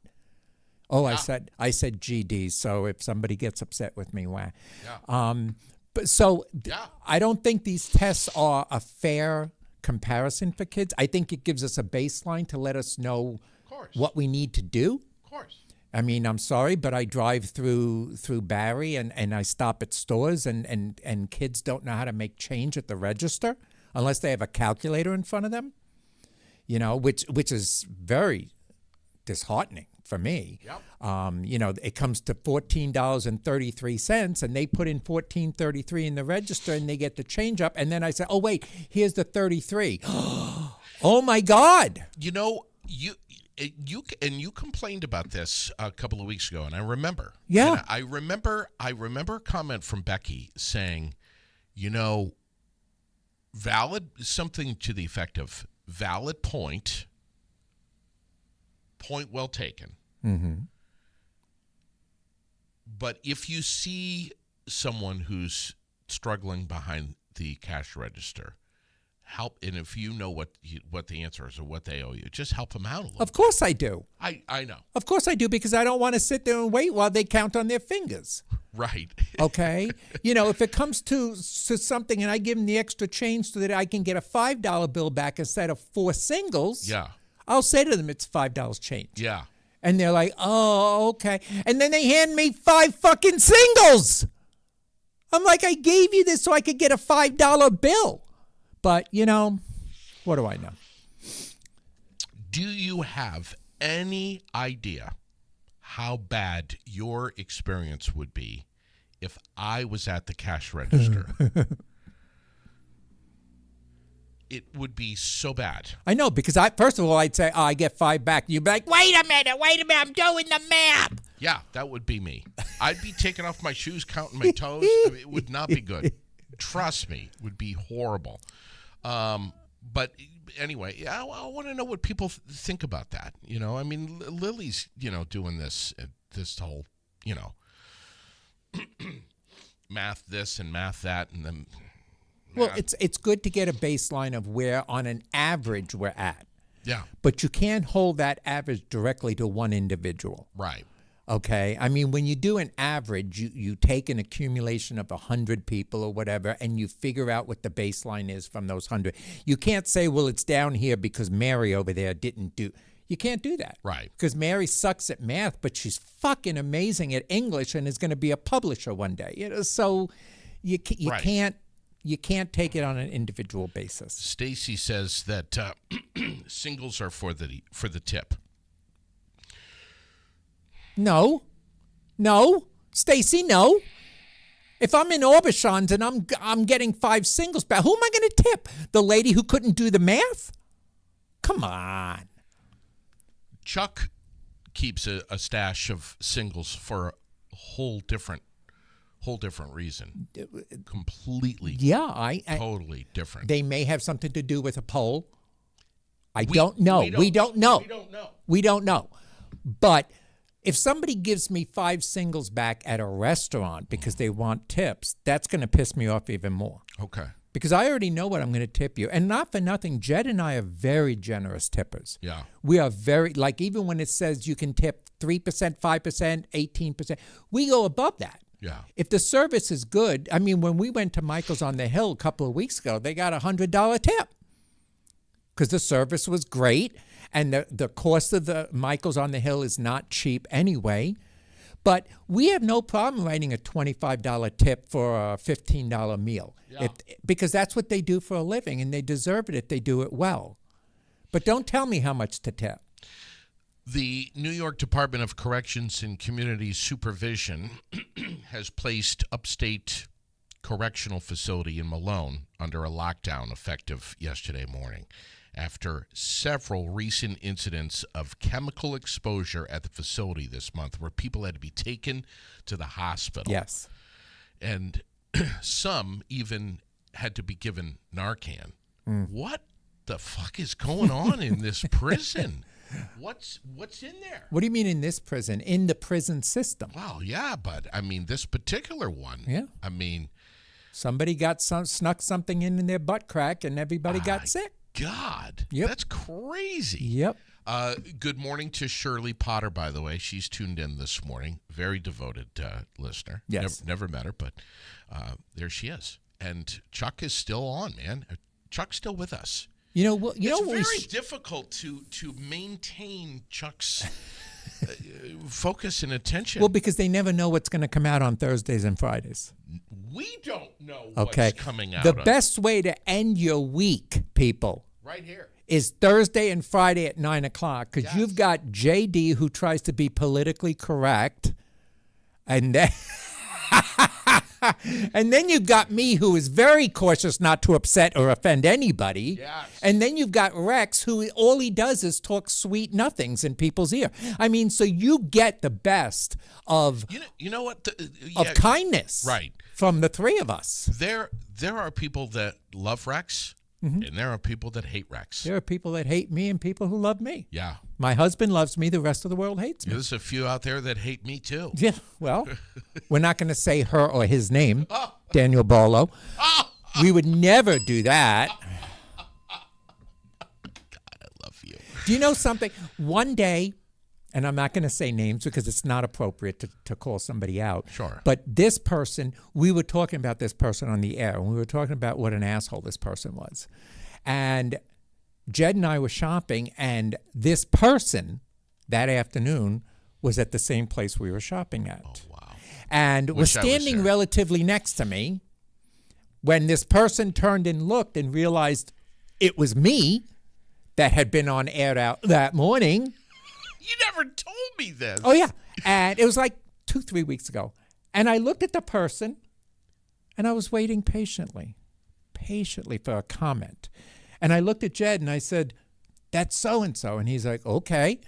Oh, yeah. I said GD, so if somebody gets upset with me, why? Yeah. I don't think these tests are a fair comparison for kids. I think it gives us a baseline to let us know what we need to do. Of course. I mean, I'm sorry, but I drive through Barrie and I stop at stores and kids don't know how to make change at the register unless they have a calculator in front of them, you know, which is very disheartening for me. Yep. It comes to $14.33 and they put in $14.33 in the register and they get the change up. And then I say, oh, wait, here's the 33. Oh, my God. You know, you complained about this a couple of weeks ago, and I remember. Yeah. And I remember a comment from Becky saying, you know, something to the effect of valid point well taken. Mm-hmm. But if you see someone who's struggling behind the cash register, help. And if you know what the answer is or what they owe you, just help them out a little. Of course I do. I know. Of course I do, because I don't want to sit there and wait while they count on their fingers. Right. Okay? If it comes to something and I give them the extra change so that I can get a $5 bill back instead of 4 singles, Yeah. I'll say to them it's $5 change. Yeah. And they're like, oh, okay. And then they hand me 5 fucking singles. I'm like, I gave you this so I could get a $5 bill. But, what do I know? Do you have any idea how bad your experience would be if I was at the cash register? It would be so bad. I know, because first of all, I'd say, I get 5 back. You'd be like, wait a minute, I'm doing the math. Yeah, that would be me. I'd be taking off my shoes, counting my toes. It would not be good. Trust me, it would be horrible. But anyway, I want to know what people think about that. I mean, Lily's, doing this whole, math this and math that, and then. Well, it's good to get a baseline of where, on an average, we're at. Yeah. But you can't hold that average directly to one individual. Right. Okay? I mean, when you do an average, you take an accumulation of 100 people or whatever, and you figure out what the baseline is from those 100. You can't say, well, it's down here because Mary over there didn't do. You can't do that. Right. Because Mary sucks at math, but she's fucking amazing at English and is going to be a publisher one day. So you Right. can't. You can't take it on an individual basis. Stacy says that singles are for the tip. No, Stacy, no. If I'm in Aubuchon's and I'm getting 5 singles back, who am I going to tip? The lady who couldn't do the math? Come on. Chuck keeps a stash of singles for a whole different reason. Completely. Yeah, totally different. They may have something to do with a poll. We don't know. We don't know. But if somebody gives me 5 singles back at a restaurant because they want tips, that's going to piss me off even more. Okay. Because I already know what I'm going to tip you. And not for nothing, Jed and I are very generous tippers. Yeah. We are very, even when it says you can tip 3%, 5%, 18%, we go above that. Yeah. If the service is good, I mean, when we went to Michael's on the Hill a couple of weeks ago, they got a $100 tip because the service was great, and the cost of the Michael's on the Hill is not cheap anyway. But we have no problem writing a $25 tip for a $15 meal, because that's what they do for a living, and they deserve it if they do it well. But don't tell me how much to tip. The New York Department of Corrections and Community Supervision has placed Upstate Correctional Facility in Malone under a lockdown effective yesterday morning after several recent incidents of chemical exposure at the facility this month where people had to be taken to the hospital. Yes. And some even had to be given Narcan. What the fuck is going on in this prison? What's in there? What do you mean in this prison? In the prison system. Well, yeah, but I mean this particular one. Yeah. I mean, somebody snuck something in their butt crack, and everybody got sick. God, Yep. That's crazy. Yep. Good morning to Shirley Potter, by the way. She's tuned in this morning. Very devoted listener. Yes. Never met her, but there she is. And Chuck is still on, man. Chuck's still with us. It's very difficult to maintain Chuck's focus and attention. Well, because they never know what's going to come out on Thursdays and Fridays. We don't know Okay. what's coming out. The best way to end your week, people, right here is Thursday and Friday at 9 o'clock, because Yes. you've got JD who tries to be politically correct, and then and then you've got me who is very cautious not to upset or offend anybody. Yes. And then you've got Rex who all he does is talk sweet nothings in people's ear. I mean, so you get the best of You know what? of kindness Right. from the three of us. There are people that love Rex And there are people that hate Rex. There are people that hate me and people who love me. Yeah. My husband loves me. The rest of the world hates me. There's a few out there that hate me too. Yeah, well, we're not going to say her or his name, Daniel Barlow. We would never do that. God, I love you. Do you know something? One day, and I'm not going to say names because it's not appropriate to call somebody out. Sure. But this person, we were talking about this person on the air, and we were talking about what an asshole this person was. And Jed and I were shopping, and this person that afternoon was at the same place we were shopping at. Oh, wow. And was Wish I was standing there. relatively next to me when this person turned and looked and realized it was me that had been on air out that morning. You never told me this. Oh, yeah. And it was like 2-3 weeks ago. And I looked at the person, and I was waiting patiently for a comment. And I looked at Jed, and I said, that's so-and-so. And he's like, okay.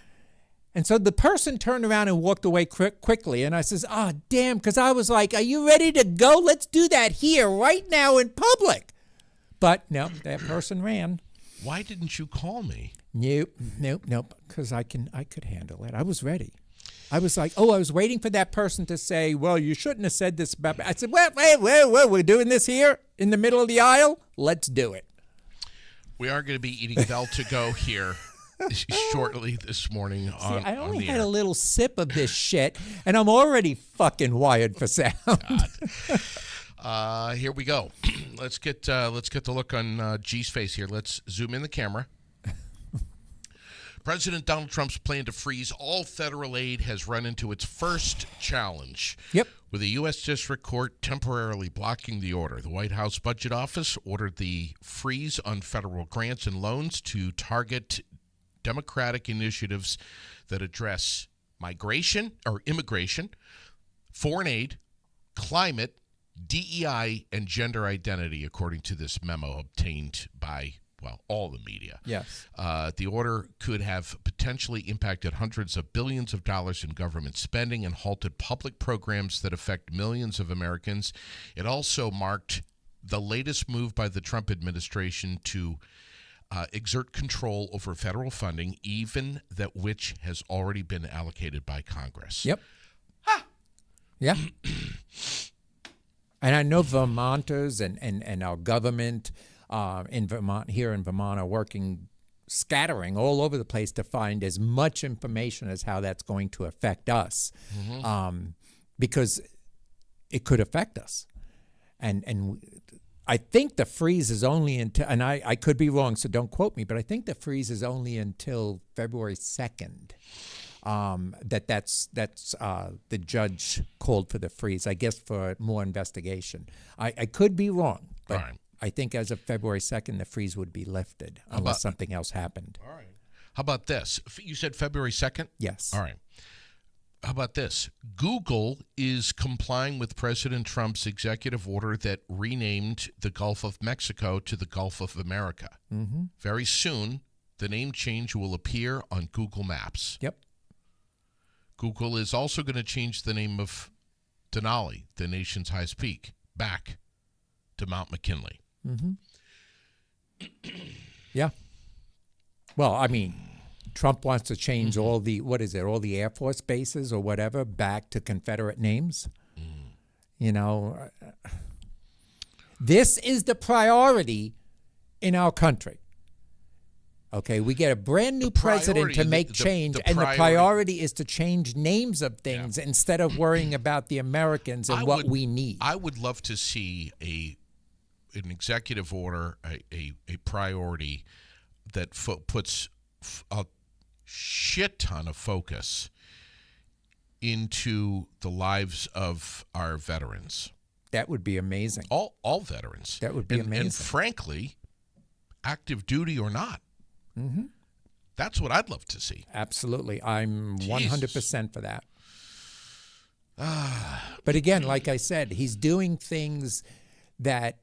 And so the person turned around and walked away quickly. And I says, oh, damn, because I was like, are you ready to go? Let's do that here right now in public. But no, that person ran. Why didn't you call me? Nope, because I could handle it. I was ready. I was like, I was waiting for that person to say, well, you shouldn't have said this about me. I said, wait, we're doing this here in the middle of the aisle? Let's do it. We are going to be eating Vel to go here shortly this morning on I only on the had air. a little sip of this shit, and I'm already fucking wired for sound. Here we go. Let's get the look on G's face here. Let's zoom in the camera. President Donald Trump's plan to freeze all federal aid has run into its first challenge. Yep. With a U.S. District Court temporarily blocking the order, the White House Budget Office ordered the freeze on federal grants and loans to target Democratic initiatives that address migration or immigration, foreign aid, climate, DEI, and gender identity, according to this memo obtained by, all the media. Yes. The order could have potentially impacted hundreds of billions of dollars in government spending and halted public programs that affect millions of Americans. It also marked the latest move by the Trump administration to exert control over federal funding, even that which has already been allocated by Congress. Yep. Yeah. And I know Vermonters and our government in Vermont, here in Vermont, are working, scattering all over the place to find as much information as how that's going to affect us, because it could affect us. And I think the freeze is only until, and I could be wrong, so don't quote me, but I think the freeze is only until February 2nd. That's the judge called for the freeze, I guess, for more investigation. I could be wrong, but All right. I think as of February 2nd, the freeze would be lifted unless something else happened. All right. How about this? You said February 2nd? Yes. All right. How about this? Google is complying with President Trump's executive order that renamed the Gulf of Mexico to the Gulf of America. Mm-hmm. Very soon, the name change will appear on Google Maps. Yep. Google is also going to change the name of Denali, the nation's highest peak, back to Mount McKinley. Mm-hmm. Yeah. Well, I mean, Trump wants to change all the, all the Air Force bases or whatever back to Confederate names. You know, this is the priority in our country. Okay, we get a brand new president to make change, and the priority is to change names of things instead of worrying about the Americans and what we need. I would love to see an executive order, a priority that puts a shit ton of focus into the lives of our veterans. That would be amazing. All veterans. That would be amazing. And frankly, active duty or not. Mm-hmm. That's what I'd love to see. Absolutely. I'm 100% for that. Ah. But again, like I said, he's doing things that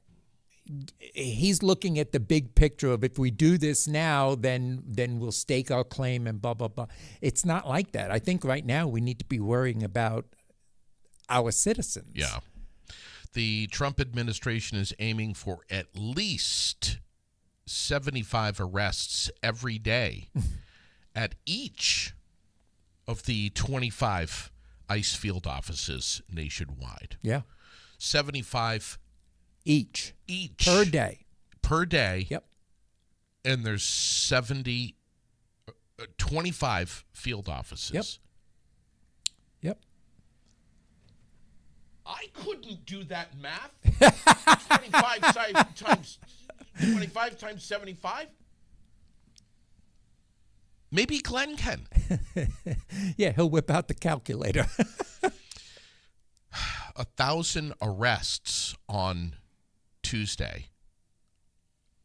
he's looking at the big picture of, if we do this now, then we'll stake our claim and blah, blah, blah. It's not like that. I think right now we need to be worrying about our citizens. Yeah. The Trump administration is aiming for at least 75 arrests every day at each of the 25 ICE field offices nationwide. Yeah. 75 Each. each Per day. per day. Yep. And there's 25 field offices. Yep. Yep. I couldn't do that math. 25 times 75? Maybe Glenn can. Yeah, he'll whip out the calculator. 1,000 arrests on Tuesday.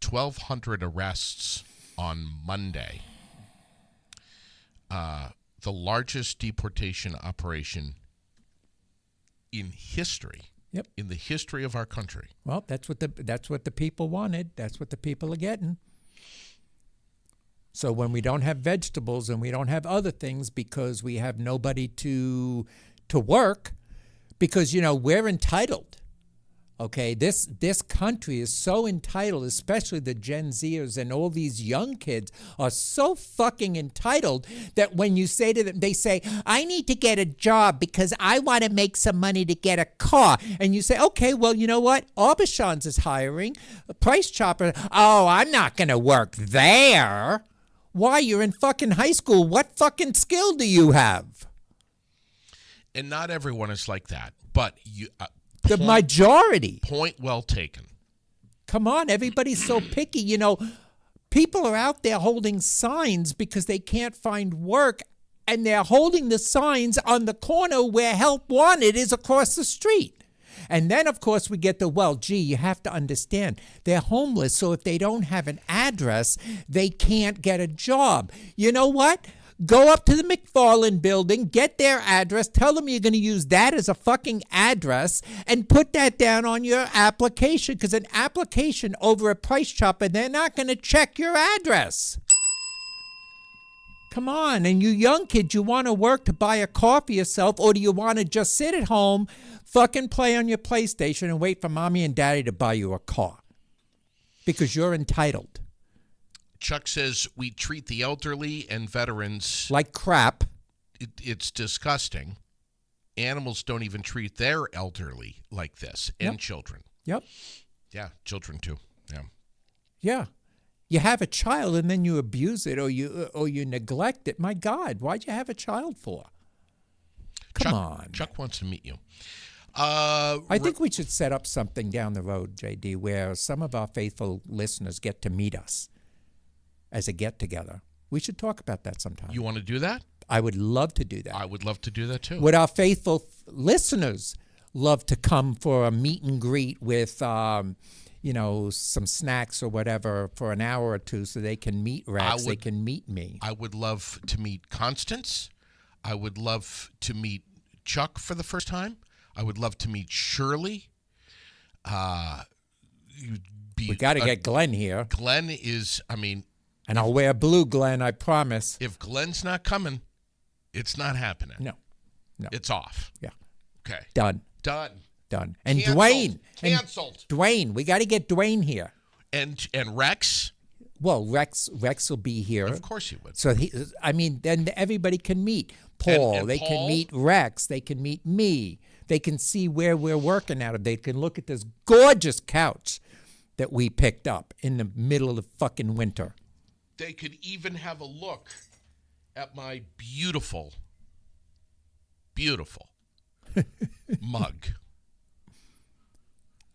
1,200 arrests on Monday. The largest deportation operation in history. Yep. In the history of our country. Well, that's what the people wanted. That's what the people are getting. So when we don't have vegetables and we don't have other things because we have nobody to work, because we're entitled. Okay, this country is so entitled, especially the Gen Zers and all these young kids are so fucking entitled that when you say to them, they say, I need to get a job because I want to make some money to get a car. And you say, okay, well, you know what? Aubuchon's is hiring. Price Chopper, oh, I'm not going to work there. Why? You're in fucking high school. What fucking skill do you have? And not everyone is like that, but you... The majority. Point well taken. Come on, everybody's so picky. People are out there holding signs because they can't find work, and they're holding the signs on the corner where help wanted is across the street. And then, of course, we get you have to understand, they're homeless, so if they don't have an address, they can't get a job. You know what? Go up to the McFarland building, get their address, tell them you're going to use that as a fucking address, and put that down on your application, because an application over a Price Chopper, they're not going to check your address. Come on, and you young kids, you want to work to buy a car for yourself, or do you want to just sit at home, fucking play on your PlayStation, and wait for mommy and daddy to buy you a car? Because you're entitled. Chuck says we treat the elderly and veterans like crap. It's disgusting. Animals don't even treat their elderly like this, and children. Yep. Yeah, children too. Yeah. Yeah. You have a child and then you abuse it or you neglect it. My God, why'd you have a child for? Come on. Chuck wants to meet you. I think we should set up something down the road, JD, where some of our faithful listeners get to meet us as a get-together. We should talk about that sometime. You want to do that? I would love to do that. I would love to do that too. Would our faithful listeners love to come for a meet and greet with, some snacks or whatever for an hour or two so they can meet Rex, they can meet me? I would love to meet Constance. I would love to meet Chuck for the first time. I would love to meet Shirley. We got to get Glenn here. Glenn is, and I'll wear blue, Glenn, I promise. If Glenn's not coming, it's not happening. No. It's off. Yeah. Okay. Done. And Canceled. Dwayne. Canceled. Dwayne. We got to get Dwayne here. And Rex. Well, Rex will be here. Of course he would. So, then everybody can meet. Paul. And they Paul? can meet Rex. They can meet me. They can see where we're working out of. They can look at this gorgeous couch that we picked up in the middle of the fucking winter. They could even have a look at my beautiful mug.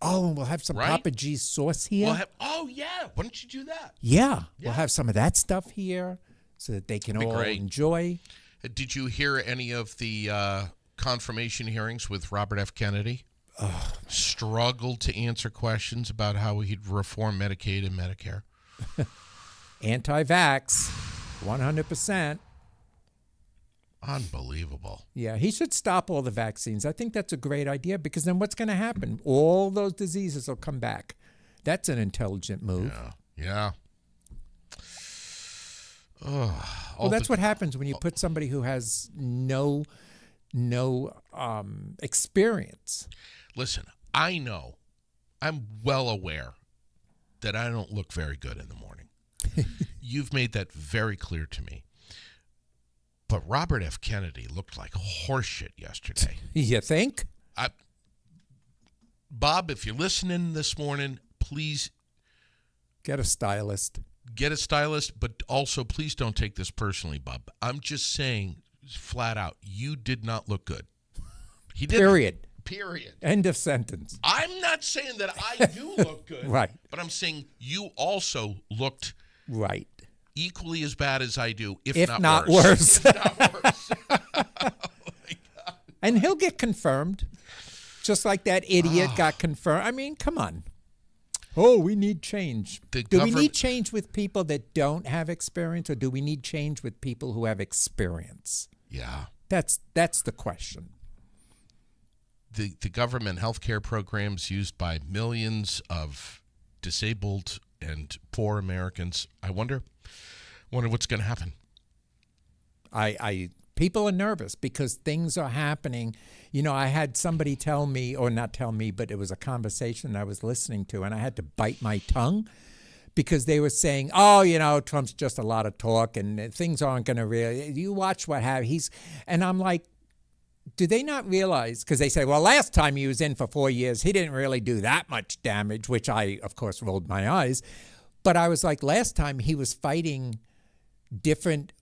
Oh, and we'll have some Right? Papa G's sauce here. Yeah. Why don't you do that? Yeah, we'll have some of that stuff here so that they can That'd be all great. enjoy. Did you hear any of the confirmation hearings with Robert F. Kennedy? Struggled to answer questions about how he'd reform Medicaid and Medicare. Anti-vax, 100%. Unbelievable. Yeah, he should stop all the vaccines. I think that's a great idea because then what's going to happen? All those diseases will come back. That's an intelligent move. Yeah. Well, that's what happens when you put somebody who has no experience. Listen, I know, I'm well aware that I don't look very good in the morning. You've made that very clear to me. But Robert F. Kennedy looked like horseshit yesterday. You think? Bob, if you're listening this morning, please get a stylist. Get a stylist, but also please don't take this personally, Bob. I'm just saying flat out, you did not look good. He did. Period. End of sentence. I'm not saying that I do look good. Right. But I'm saying you also looked right equally as bad as I do, if not worse. If not worse. Oh, and he'll get confirmed. Just like that idiot got confirmed. I mean, come on. Oh, we need change. Do we need change with people that don't have experience, or do we need change with people who have experience? Yeah. That's the question. The government health care programs used by millions of disabled and poor Americans. I wonder what's going to happen. People are nervous because things are happening. You know, I had somebody tell me, or not tell me, but it was a conversation I was listening to, and I had to bite my tongue because they were saying, oh, you know, Trump's just a lot of talk and things aren't going to really, you watch what happens. And I'm like, do they not realize, because they say, well, last time he was in for 4 years, he didn't really do that much damage, which I, of course, rolled my eyes. But I was like, last time he was fighting different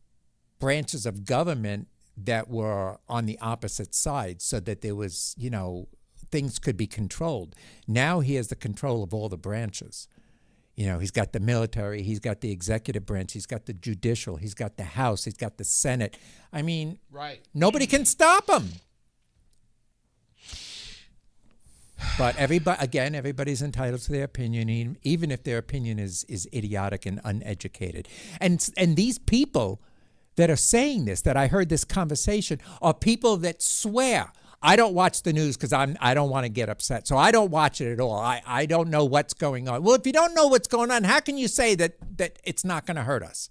branches of government that were on the opposite side so that there was, you know, things could be controlled. Now he has the control of all the branches. You know, he's got the military, he's got the executive branch, he's got the judicial, he's got the House, he's got the Senate. I mean, right. Nobody can stop him. But everybody's entitled to their opinion, even if their opinion is idiotic and uneducated. And these people that are saying this, that I heard this conversation, are people that swear, I don't watch the news because I don't want to get upset. So I don't watch it at all. I don't know what's going on. Well, if you don't know what's going on, how can you say that it's not going to hurt us?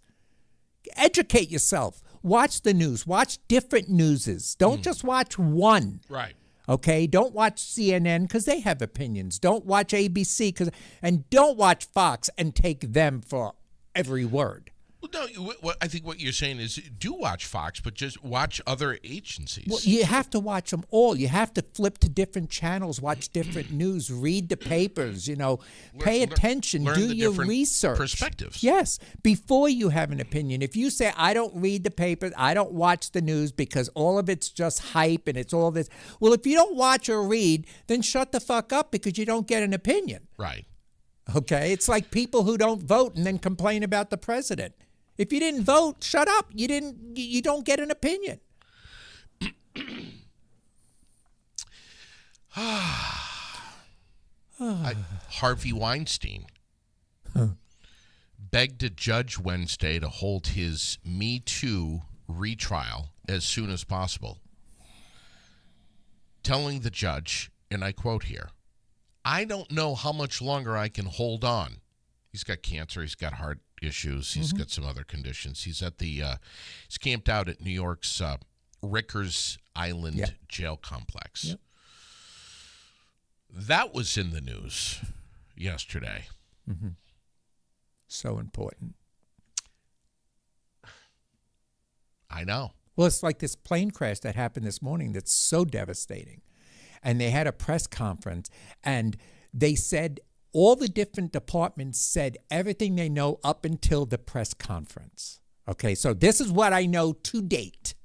Educate yourself. Watch the news. Watch different newses. Don't just watch one. Right. Okay? Don't watch CNN because they have opinions. Don't watch ABC and don't watch Fox and take them for every word. Well, no, I think what you're saying is do watch Fox, but just watch other agencies. Well, you have to watch them all. You have to flip to different channels, watch different news, read the papers, you know, pay attention, learn do the your different research. Perspectives. Yes, before you have an opinion. If you say, I don't read the papers, I don't watch the news because all of it's just hype and it's all this. Well, if you don't watch or read, then shut the fuck up because you don't get an opinion. Right. Okay? It's like people who don't vote and then complain about the president. If you didn't vote, shut up. You don't get an opinion. Harvey Weinstein begged a judge Wednesday to hold his Me Too retrial as soon as possible, telling the judge, and I quote here, I don't know how much longer I can hold on. He's got cancer. He's got heart issues. He's got some other conditions. He's at he's camped out at New York's Rikers Island jail complex. Yep. That was in the news yesterday. Mm-hmm. So important. I know. Well, it's like this plane crash that happened this morning that's so devastating. And they had a press conference, and they said, all the different departments said everything they know up until the press conference. Okay, so this is what I know to date.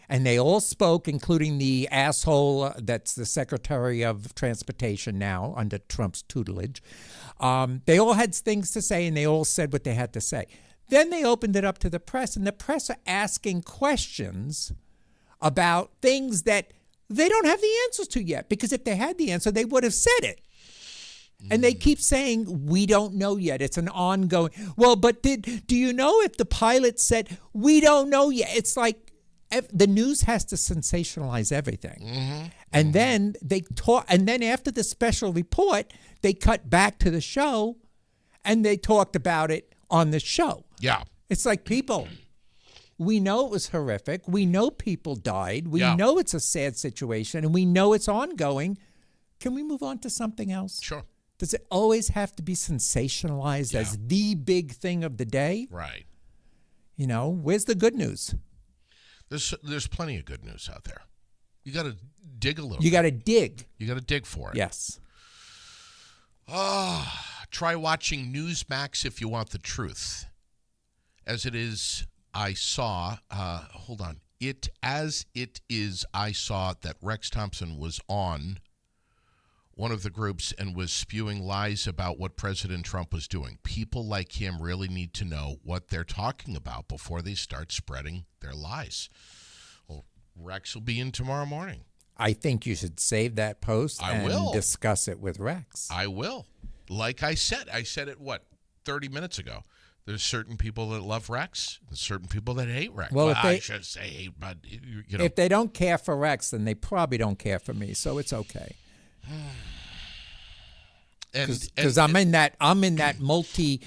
And they all spoke, including the asshole that's the Secretary of Transportation now under Trump's tutelage. They all had things to say, and they all said what they had to say. Then they opened it up to the press, and the press are asking questions about things that they don't have the answers to yet, because if they had the answer, they would have said it. And they keep saying, we don't know yet. It's an ongoing. Well, but do you know if the pilot said, we don't know yet? It's like the news has to sensationalize everything. Mm-hmm. And then they talk. And then after the special report, they cut back to the show and they talked about it on the show. Yeah. It's like, people, we know it was horrific. We know people died. We know it's a sad situation, and we know it's ongoing. Can we move on to something else? Sure. Does it always have to be sensationalized as the big thing of the day? Right. You know, where's the good news? There's plenty of good news out there. You got to dig a little. You got to dig. You got to dig for it. Yes. Try watching Newsmax if you want the truth. As it is, I saw. Hold on. I saw that Rex Thompson was on one of the groups and was spewing lies about what President Trump was doing. People like him really need to know what they're talking about before they start spreading their lies. Well, Rex will be in tomorrow morning. I think you should save that post I will discuss it with Rex. I will. Like I said it, 30 minutes ago. There's certain people that love Rex. There's certain people that hate Rex. Well, I should say hate, but you know. If they don't care for Rex, then they probably don't care for me. So it's okay. Because I'm in that multi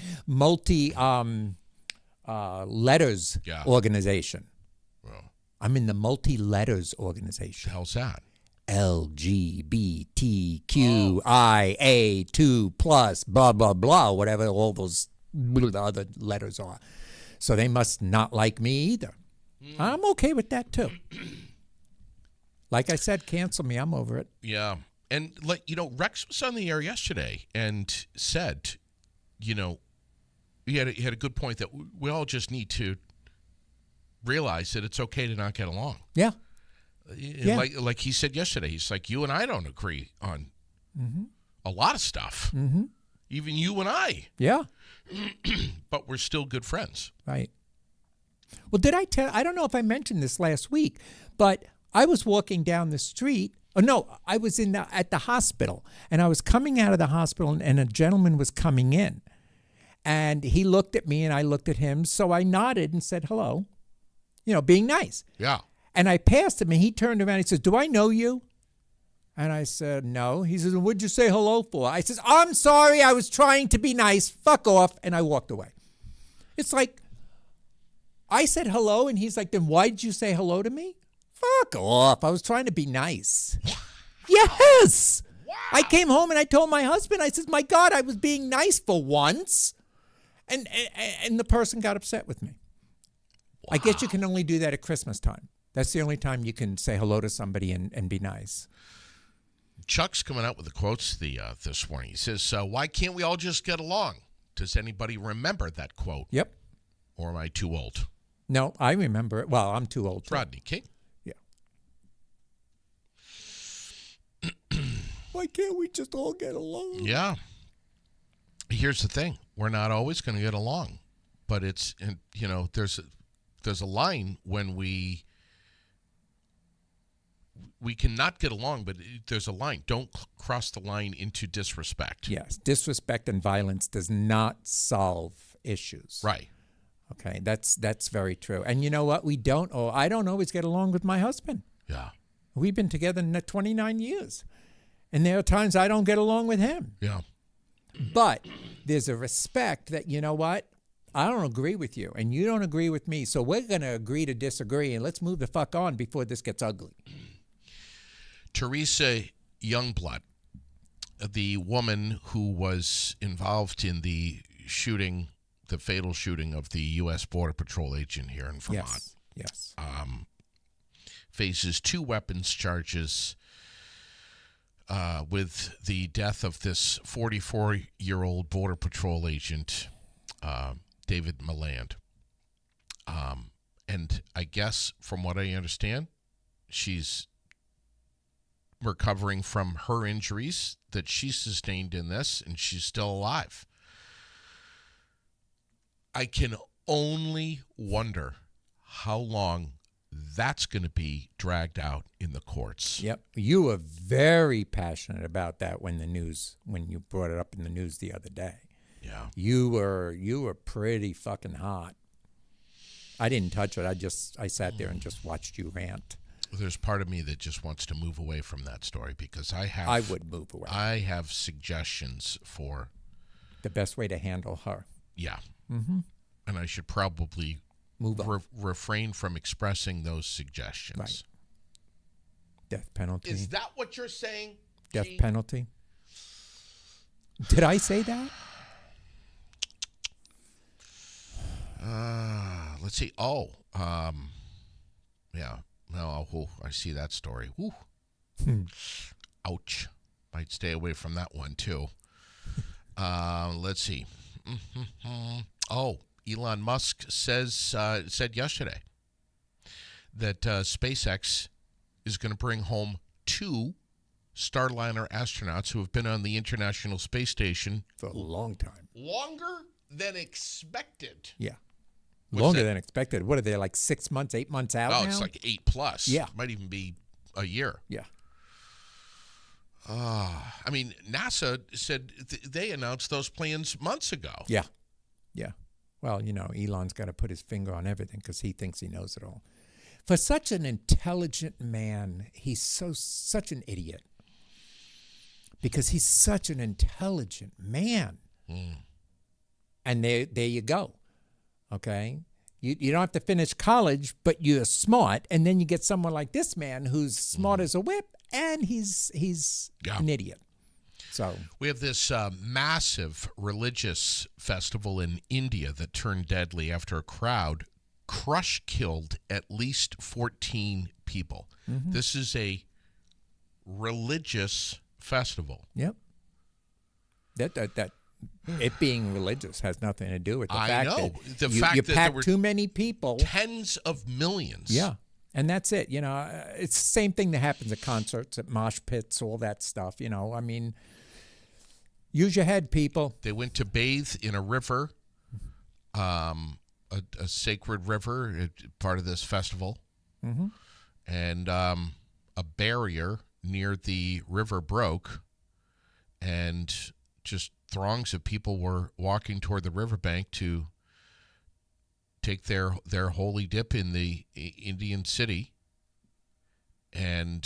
letters organization. Well, I'm in the multi letters organization. How's that? LGBTQIA2+, blah blah blah, whatever all those other letters are. So they must not like me either. I'm okay with that too. Like I said, cancel me. I'm over it. Yeah. And, Rex was on the air yesterday and said, he had a good point that we all just need to realize that it's okay to not get along. Yeah. Like he said yesterday, he's like, you and I don't agree on a lot of stuff. Mm-hmm. Even you and I. Yeah. But we're still good friends. Right. Well, I don't know if I mentioned this last week, but I was walking down the street. Oh, no, I was at the hospital, and I was coming out of the hospital, and a gentleman was coming in. And he looked at me, and I looked at him, so I nodded and said hello, being nice. Yeah. And I passed him, and he turned around. He says, "Do I know you?" And I said, "No." He says, "What'd you say hello for?" I says, "I'm sorry. I was trying to be nice. Fuck off." And I walked away. It's like, I said hello, and he's like, "Then why did you say hello to me?" Fuck off. I was trying to be nice. Yes. Wow. I came home, and I told my husband, I says, "My God, I was being nice for once." And the person got upset with me. Wow. I guess you can only do that at Christmas time. That's the only time you can say hello to somebody and be nice. Chuck's coming out with the quotes this morning. He says, why can't we all just get along? Does anybody remember that quote? Yep. Or am I too old? No, I remember it. Well, I'm too old. Rodney King. Yeah. Why can't we just all get along? Yeah. Here's the thing. We're not always going to get along. But there's a line when we cannot get along, but there's a line. Don't cross the line into disrespect. Yes. Disrespect and violence does not solve issues. Right. Okay. That's very true. And you know what? I don't always get along with my husband. Yeah. We've been together 29 years. And there are times I don't get along with him. Yeah. But there's a respect that, you know what? I don't agree with you, and you don't agree with me. So we're going to agree to disagree, and let's move the fuck on before this gets ugly. Teresa Youngblood, the woman who was involved in the fatal shooting of the U.S. Border Patrol agent here in Vermont. Yes. Faces 2 weapons charges with the death of this 44-year-old Border Patrol agent, David Maland. And I guess, from what I understand, she's recovering from her injuries that she sustained in this, and she's still alive. I can only wonder how long that's going to be dragged out in the courts. Yep. You were very passionate about that when you brought it up in the news the other day. Yeah. You were pretty fucking hot. I didn't touch it. I sat there and just watched you rant. There's part of me that just wants to move away from that story because I would move away. I have suggestions for the best way to handle her. Yeah. Mm-hmm. And I should probably move on. Refrain from expressing those suggestions. Right. Death penalty. Is that what you're saying? Death penalty. Did I say that? Let's see. Oh, yeah. No, I see that story. Woo. Ouch. Might stay away from that one, too. Let's see. Oh, Elon Musk said yesterday that SpaceX is going to bring home 2 Starliner astronauts who have been on the International Space Station For a long time. longer than expected. Yeah. What's Longer that? than expected. What are they, like 6 months, 8 months out Oh, now? it's like 8+. Yeah. Might even be a year. Yeah. I mean, NASA said they announced those plans months ago. Yeah. Yeah. Well, Elon's got to put his finger on everything because he thinks he knows it all. For such an intelligent man, he's such an idiot. Because he's such an intelligent man. And there you go. Okay? You don't have to finish college, but you're smart. And then you get someone like this man who's smart as a whip, and he's an idiot. So we have this massive religious festival in India that turned deadly after a crowd killed at least 14 people. This is a religious festival. Yep. That it being religious has nothing to do with the I fact know. that The you fact that there pack were too many people. Tens of millions. Yeah. And that's it. It's the same thing that happens at concerts, at mosh pits, all that stuff. I mean, use your head, people. They went to bathe in a river, a sacred river, part of this festival. And a barrier near the river broke, and just throngs of people were walking toward the riverbank to take their holy dip in the Indian city. And,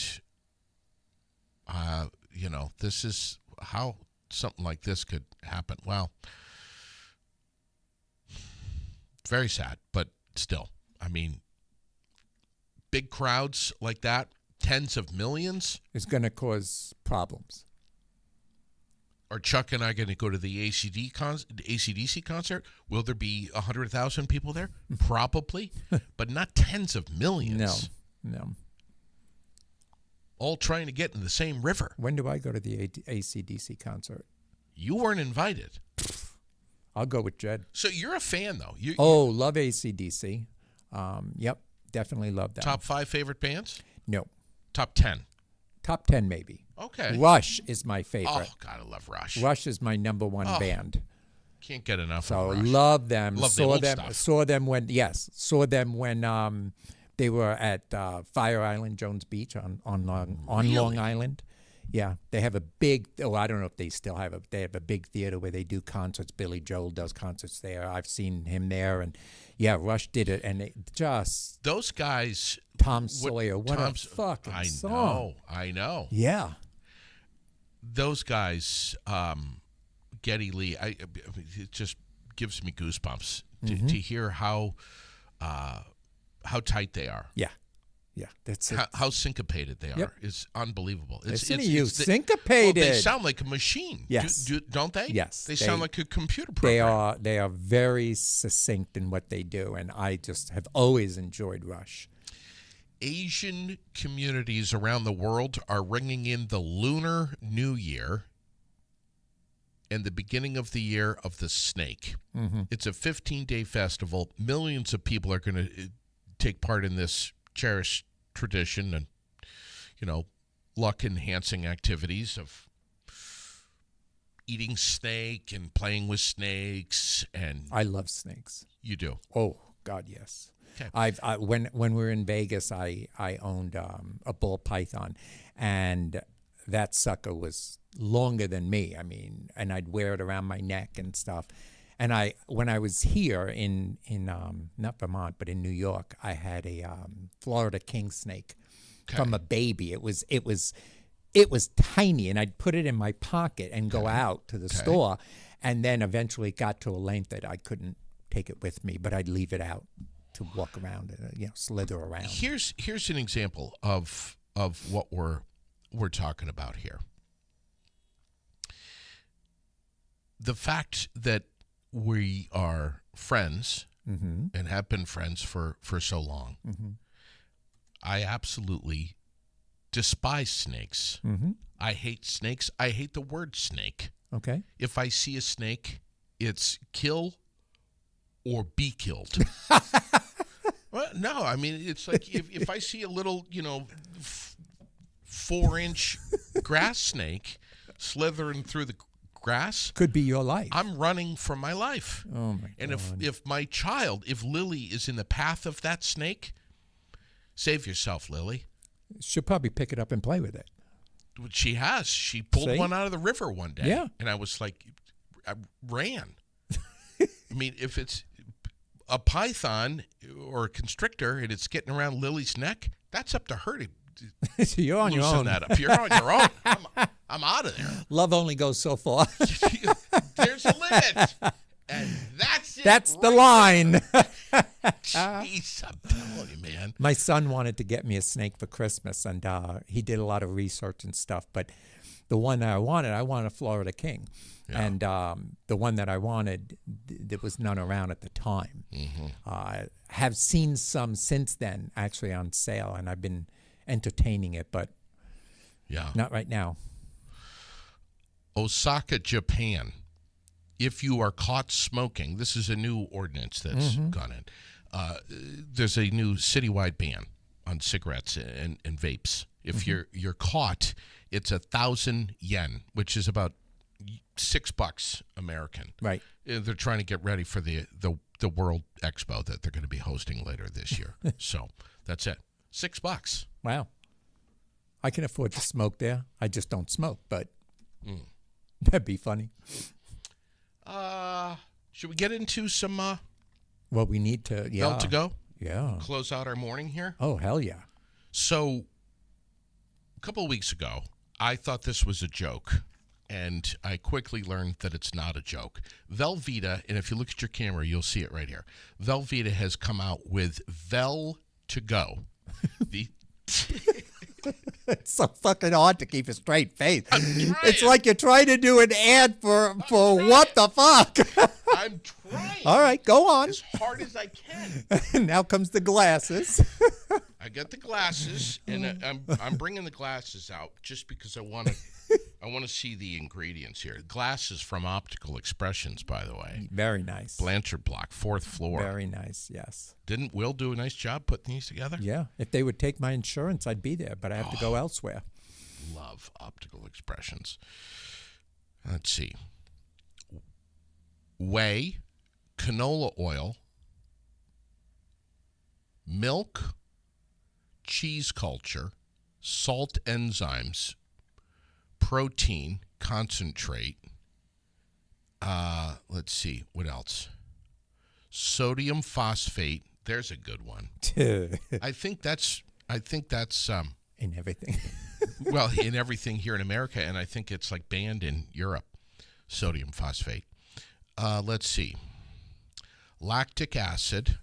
this is how something like this could happen. Well, very sad, but still, I mean, big crowds like that, tens of millions. Is going to cause problems. Are Chuck and I going to go to the AC/DC concert? Will there be 100,000 people there? Probably, but not tens of millions. No. All trying to get in the same river. When do I go to the AC/DC concert? You weren't invited. I'll go with Jed. So you're a fan, though. Love AC/DC. Yep, definitely love that. Top 5 favorite bands? No. Top 10? Top 10 maybe. Okay. Rush is my favorite. Oh, God, I love Rush. Rush is my number one band. Can't get enough So of Rush. love them. Love the old stuff. Saw them when they were at Fire Island, Jones Beach on Long Island. Yeah, they have a big. Oh, I don't know if they still have a. They have a big theater where they do concerts. Billy Joel does concerts there. I've seen him there, and yeah, Rush did it, and they just those guys. Tom Sawyer, what a fucking song! I know. Yeah, those guys, Geddy Lee. It just gives me goosebumps to hear how tight they are. Yeah, that's how syncopated they are. Yep. Is unbelievable. Syncopated. They sound like a machine. Yes. Don't they? Yes. They sound like a computer program. They are very succinct in what they do, and I just have always enjoyed Rush. Asian communities around the world are ringing in the Lunar New Year and the beginning of the year of the snake. It's a 15-day festival. Millions of people are going to take part in this cherished tradition and, luck-enhancing activities of eating snake and playing with snakes. And I love snakes. You do? Oh, God, yes. Okay. When we were in Vegas, I owned a ball python, and that sucker was longer than me. I mean, and I'd wear it around my neck and stuff. And when I was here in not Vermont, but in New York, I had a Florida king snake from a baby. It was tiny, and I'd put it in my pocket and go out to the store, and then eventually it got to a length that I couldn't take it with me, but I'd leave it out to walk around and slither around. Here's an example of what we're talking about here. the fact that we are friends Mm-hmm. and have been friends for so long, Mm-hmm. I absolutely despise snakes. Mm-hmm. I hate snakes. I hate the word snake. Okay. If I see a snake, it's kill or be killed. Well, no, I mean, it's like if I see a little, 4-inch grass snake slithering through the grass, Could be your life. I'm running for my life. Oh my And God. if Lily is in the path of that snake, save yourself, Lily. She'll probably pick it up and play with it. She has. She pulled See? one out of the river one day. Yeah. And I was like, I ran. I mean, if it's a python or a constrictor and it's getting around Lily's neck, that's up to her to So you're on your loosen own. that up. You're on your own. I'm out of there. Love only goes so far. There's a limit. And that's it. That's the right line. there. Jeez, I'm telling you, man. My son wanted to get me a snake for Christmas, and he did a lot of research and stuff. But the one that I wanted a Florida King. Yeah. And the one that I wanted, there was none around at the time. Mm-hmm. Have seen some since then, actually on sale, and I've been entertaining it, but Yeah. not right now. Osaka, Japan. If you are caught smoking, this is a new ordinance that's gone in. There's a new citywide ban on cigarettes and vapes. If you're caught, it's 1,000 yen, which is about $6 American. Right. They're trying to get ready for the World Expo that they're going to be hosting later this year. So that's it. $6. Wow. I can afford to smoke there. I just don't smoke, but that'd be funny. Should we get into some Well, we need to, yeah. Bell to go? Yeah. Close out our morning here? Oh, hell yeah. So, a couple of weeks ago, I thought this was a joke, and I quickly learned that it's not a joke. Velveeta, and if you look at your camera, you'll see it right here. Velveeta has come out with Vel to go. The It's so fucking hard to keep a straight face. trying. It's like you're trying to do an ad for what the fuck? I'm trying All right, go on. as hard as I can. Now comes the glasses. I got the glasses, and I'm bringing the glasses out just because I want to see the ingredients here. Glasses from Optical Expressions, by the way. Very nice. Blanchard Block, 4th floor. Very nice, yes. Didn't Will do a nice job putting these together? Yeah, if they would take my insurance, I'd be there, but I have to go elsewhere. Love Optical Expressions. Let's see. Whey, canola oil, milk, cheese culture, salt enzymes, protein, concentrate. Let's see, what else? Sodium phosphate. There's a good one. I think that's In everything. well, in everything here in America, and I think it's like banned in Europe. Sodium phosphate. Let's see. Lactic acid,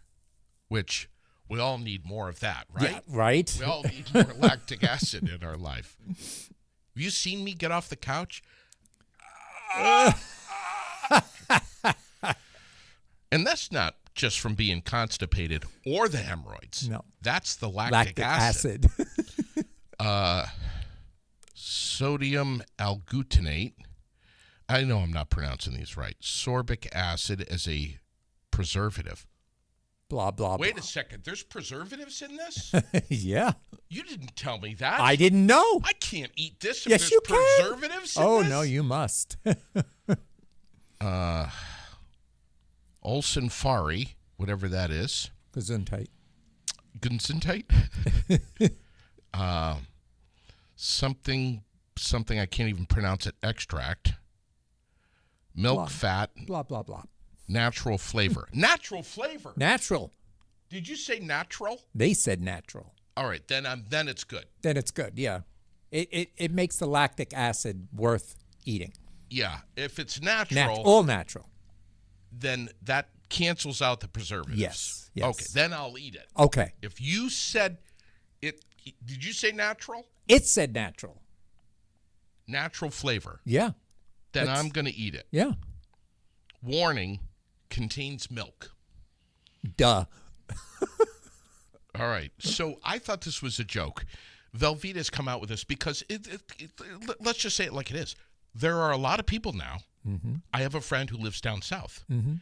which we all need more of that, right? Yeah, right? We all need more lactic acid in our life. Have you seen me get off the couch? And that's not just from being constipated or the hemorrhoids. No. That's the Lactic acid. acid. Sodium albutinate. I know I'm not pronouncing these right. Sorbic acid as a preservative. Blah, blah, blah. Wait a second. There's preservatives in this? Yeah. You didn't tell me that. I didn't know. I can't eat this if Yes, there's you can. preservatives in Oh, this? no, you must. Olsen Fari, whatever that is. Gesundheit. Gesundheit? Something I can't even pronounce it. Extract. Milk Blah. fat. Blah, blah, blah. Natural flavor. Natural flavor. Natural. Did you say natural? They said natural. All right, then it's good. Then it's good, yeah. It makes the lactic acid worth eating. Yeah, if it's natural, All natural. then that cancels out the preservatives. Yes, yes. Okay, then I'll eat it. Okay. If you said it, did you say natural? It said natural. Natural flavor. Yeah. Then That's- I'm going to eat it. Yeah. Warning, contains milk. Duh. All right. So I thought this was a joke. Velveeta's come out with this because let's just say it like it is. There are a lot of people now. Mm-hmm. I have a friend who lives down south. Mm-hmm.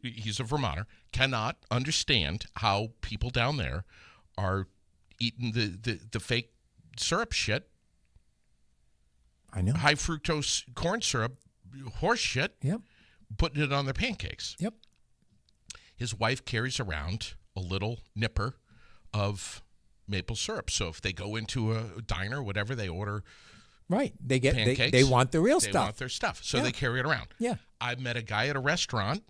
He's a Vermonter, cannot understand how people down there are eating the fake syrup shit. I know. High fructose corn syrup, horse shit. Yep. Putting it on their pancakes. Yep. His wife carries around a little nipper of maple syrup. So if they go into a diner, whatever, they order Right. They get pancakes. they want the real They stuff. want their stuff. So Yeah. they carry it around. Yeah. I met a guy at a restaurant.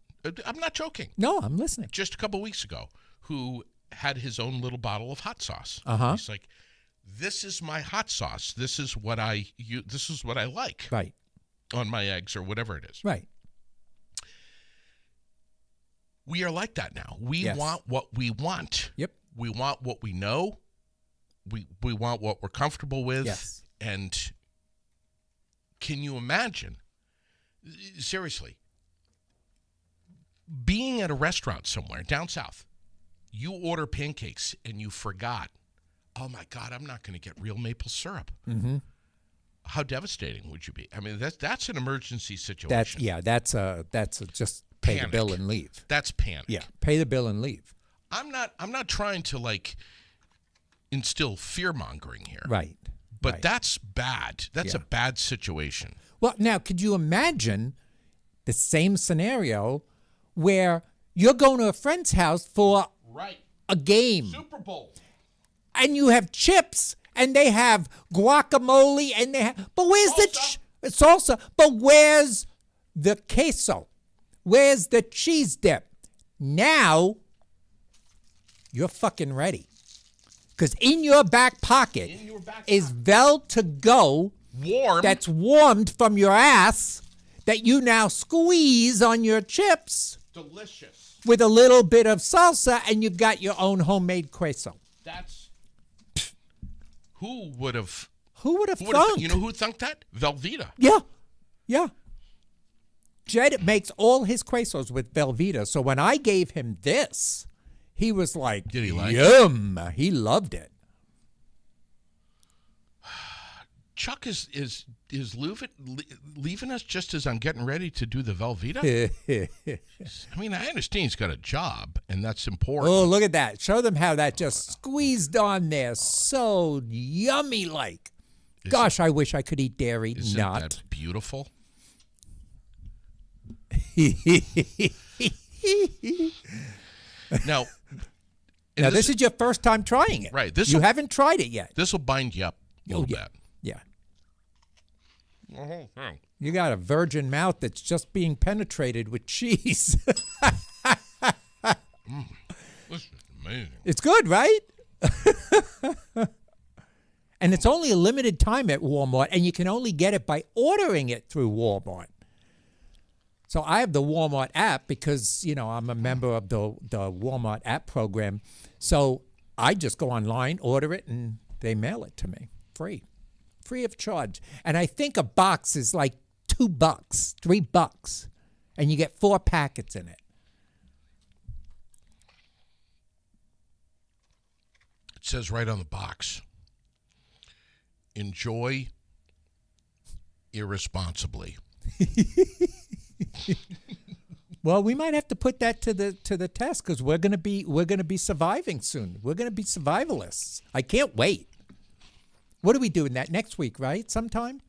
I'm not joking. No, I'm listening. Just a couple weeks ago, who had his own little bottle of hot sauce. Uh-huh. He's like, "This is my hot sauce. This is what I like Right. on my eggs or whatever it is." Right. We are like that now. We Yes. want what we want. Yep. We want what we know. We want what we're comfortable with. Yes. And can you imagine, seriously, being at a restaurant somewhere down south, you order pancakes and you forgot, oh my God, I'm not going to get real maple syrup. Mm-hmm. How devastating would you be? I mean, that's an emergency situation. That's a just pay Panic. the bill and leave. That's panic. Yeah. Pay the bill and leave. I'm not trying to like instill fear mongering here. Right. But right. that's bad. That's a Yeah. bad situation. Well, now, could you imagine the same scenario where you're going to a friend's house for Right. a game Super Bowl. and you have chips and they have guacamole and they have, but where's Salsa. the salsa? But where's the queso? Where's the cheese dip? Now you're fucking ready. Because in your back pocket is Vel to go Warm. that's warmed from your ass that you now squeeze on your chips delicious. with a little bit of salsa, and you've got your own homemade queso. That's who would have Who would have who would have thunk? you know who thunk that? Velveeta. Yeah, yeah. Jed makes all his quesos with Velveeta, so when I gave him this, he was like, Did he like it? yum. He loved it. Chuck is leaving us just as I'm getting ready to do the Velveeta. I mean, I understand he's got a job, and that's important. Oh, look at that. Show them how that just squeezed on there. So yummy like. Gosh, I wish I could eat dairy. Isn't Not. that beautiful? Now, Now, this is your first time trying it. Right, You haven't tried it yet. this will bind you up a little yeah. bit. Yeah. The whole thing. You got a virgin mouth that's just being penetrated with cheese. This is amazing. It's good, right? And it's only a limited time at Walmart, and you can only get it by ordering it through Walmart. So I have the Walmart app because, you know, I'm a member of the Walmart app program. So I just go online, order it, and they mail it to me free of charge. And I think a box is like $2, $3, and you get 4 packets in it. It says right on the box, enjoy irresponsibly. Well, we might have to put that to the test because we're gonna be surviving soon. We're gonna be survivalists. I can't wait. What are we doing that next week, right? Sometime,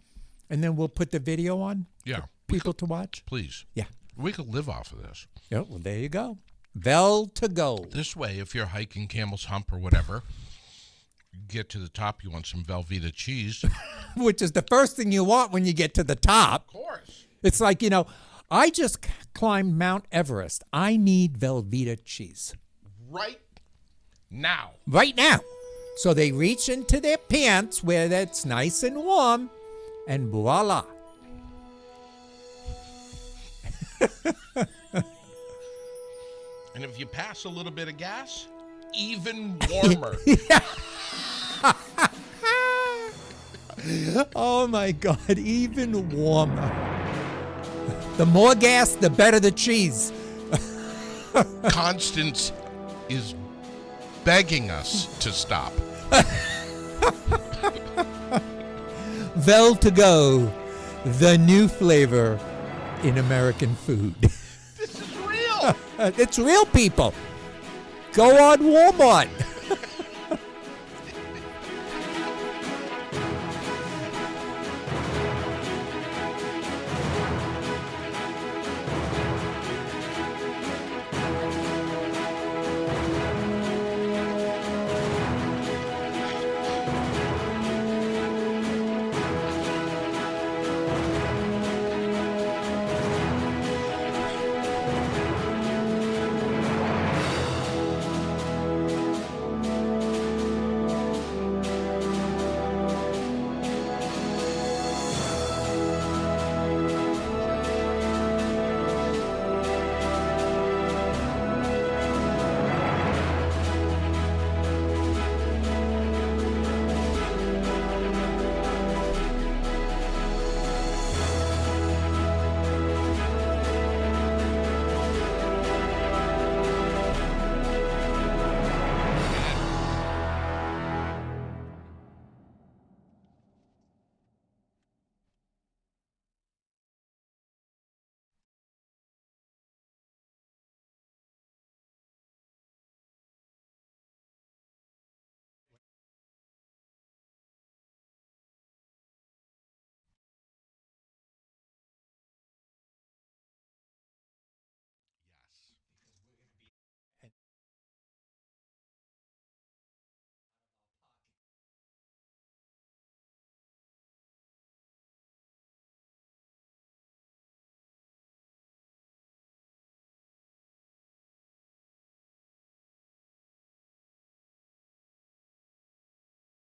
and then we'll put the video on. Yeah. for people to watch. Please. Yeah. We could live off of this. Yeah. Well, there you go. Vel to go. This way, if you're hiking Camel's Hump or whatever, you get to the top, you want some Velveeta cheese. Which is the first thing you want when you get to the top. Of course. It's like, you know, I just climbed Mount Everest. I need Velveeta cheese. Right now. Right now. So they reach into their pants where it's nice and warm, and voila. And if you pass a little bit of gas, even warmer. Oh my God, even warmer. The more gas, the better the cheese. Constance is begging us to stop. Vel to go, the new flavor in American food. This is real. It's real, people. Go on Walmart.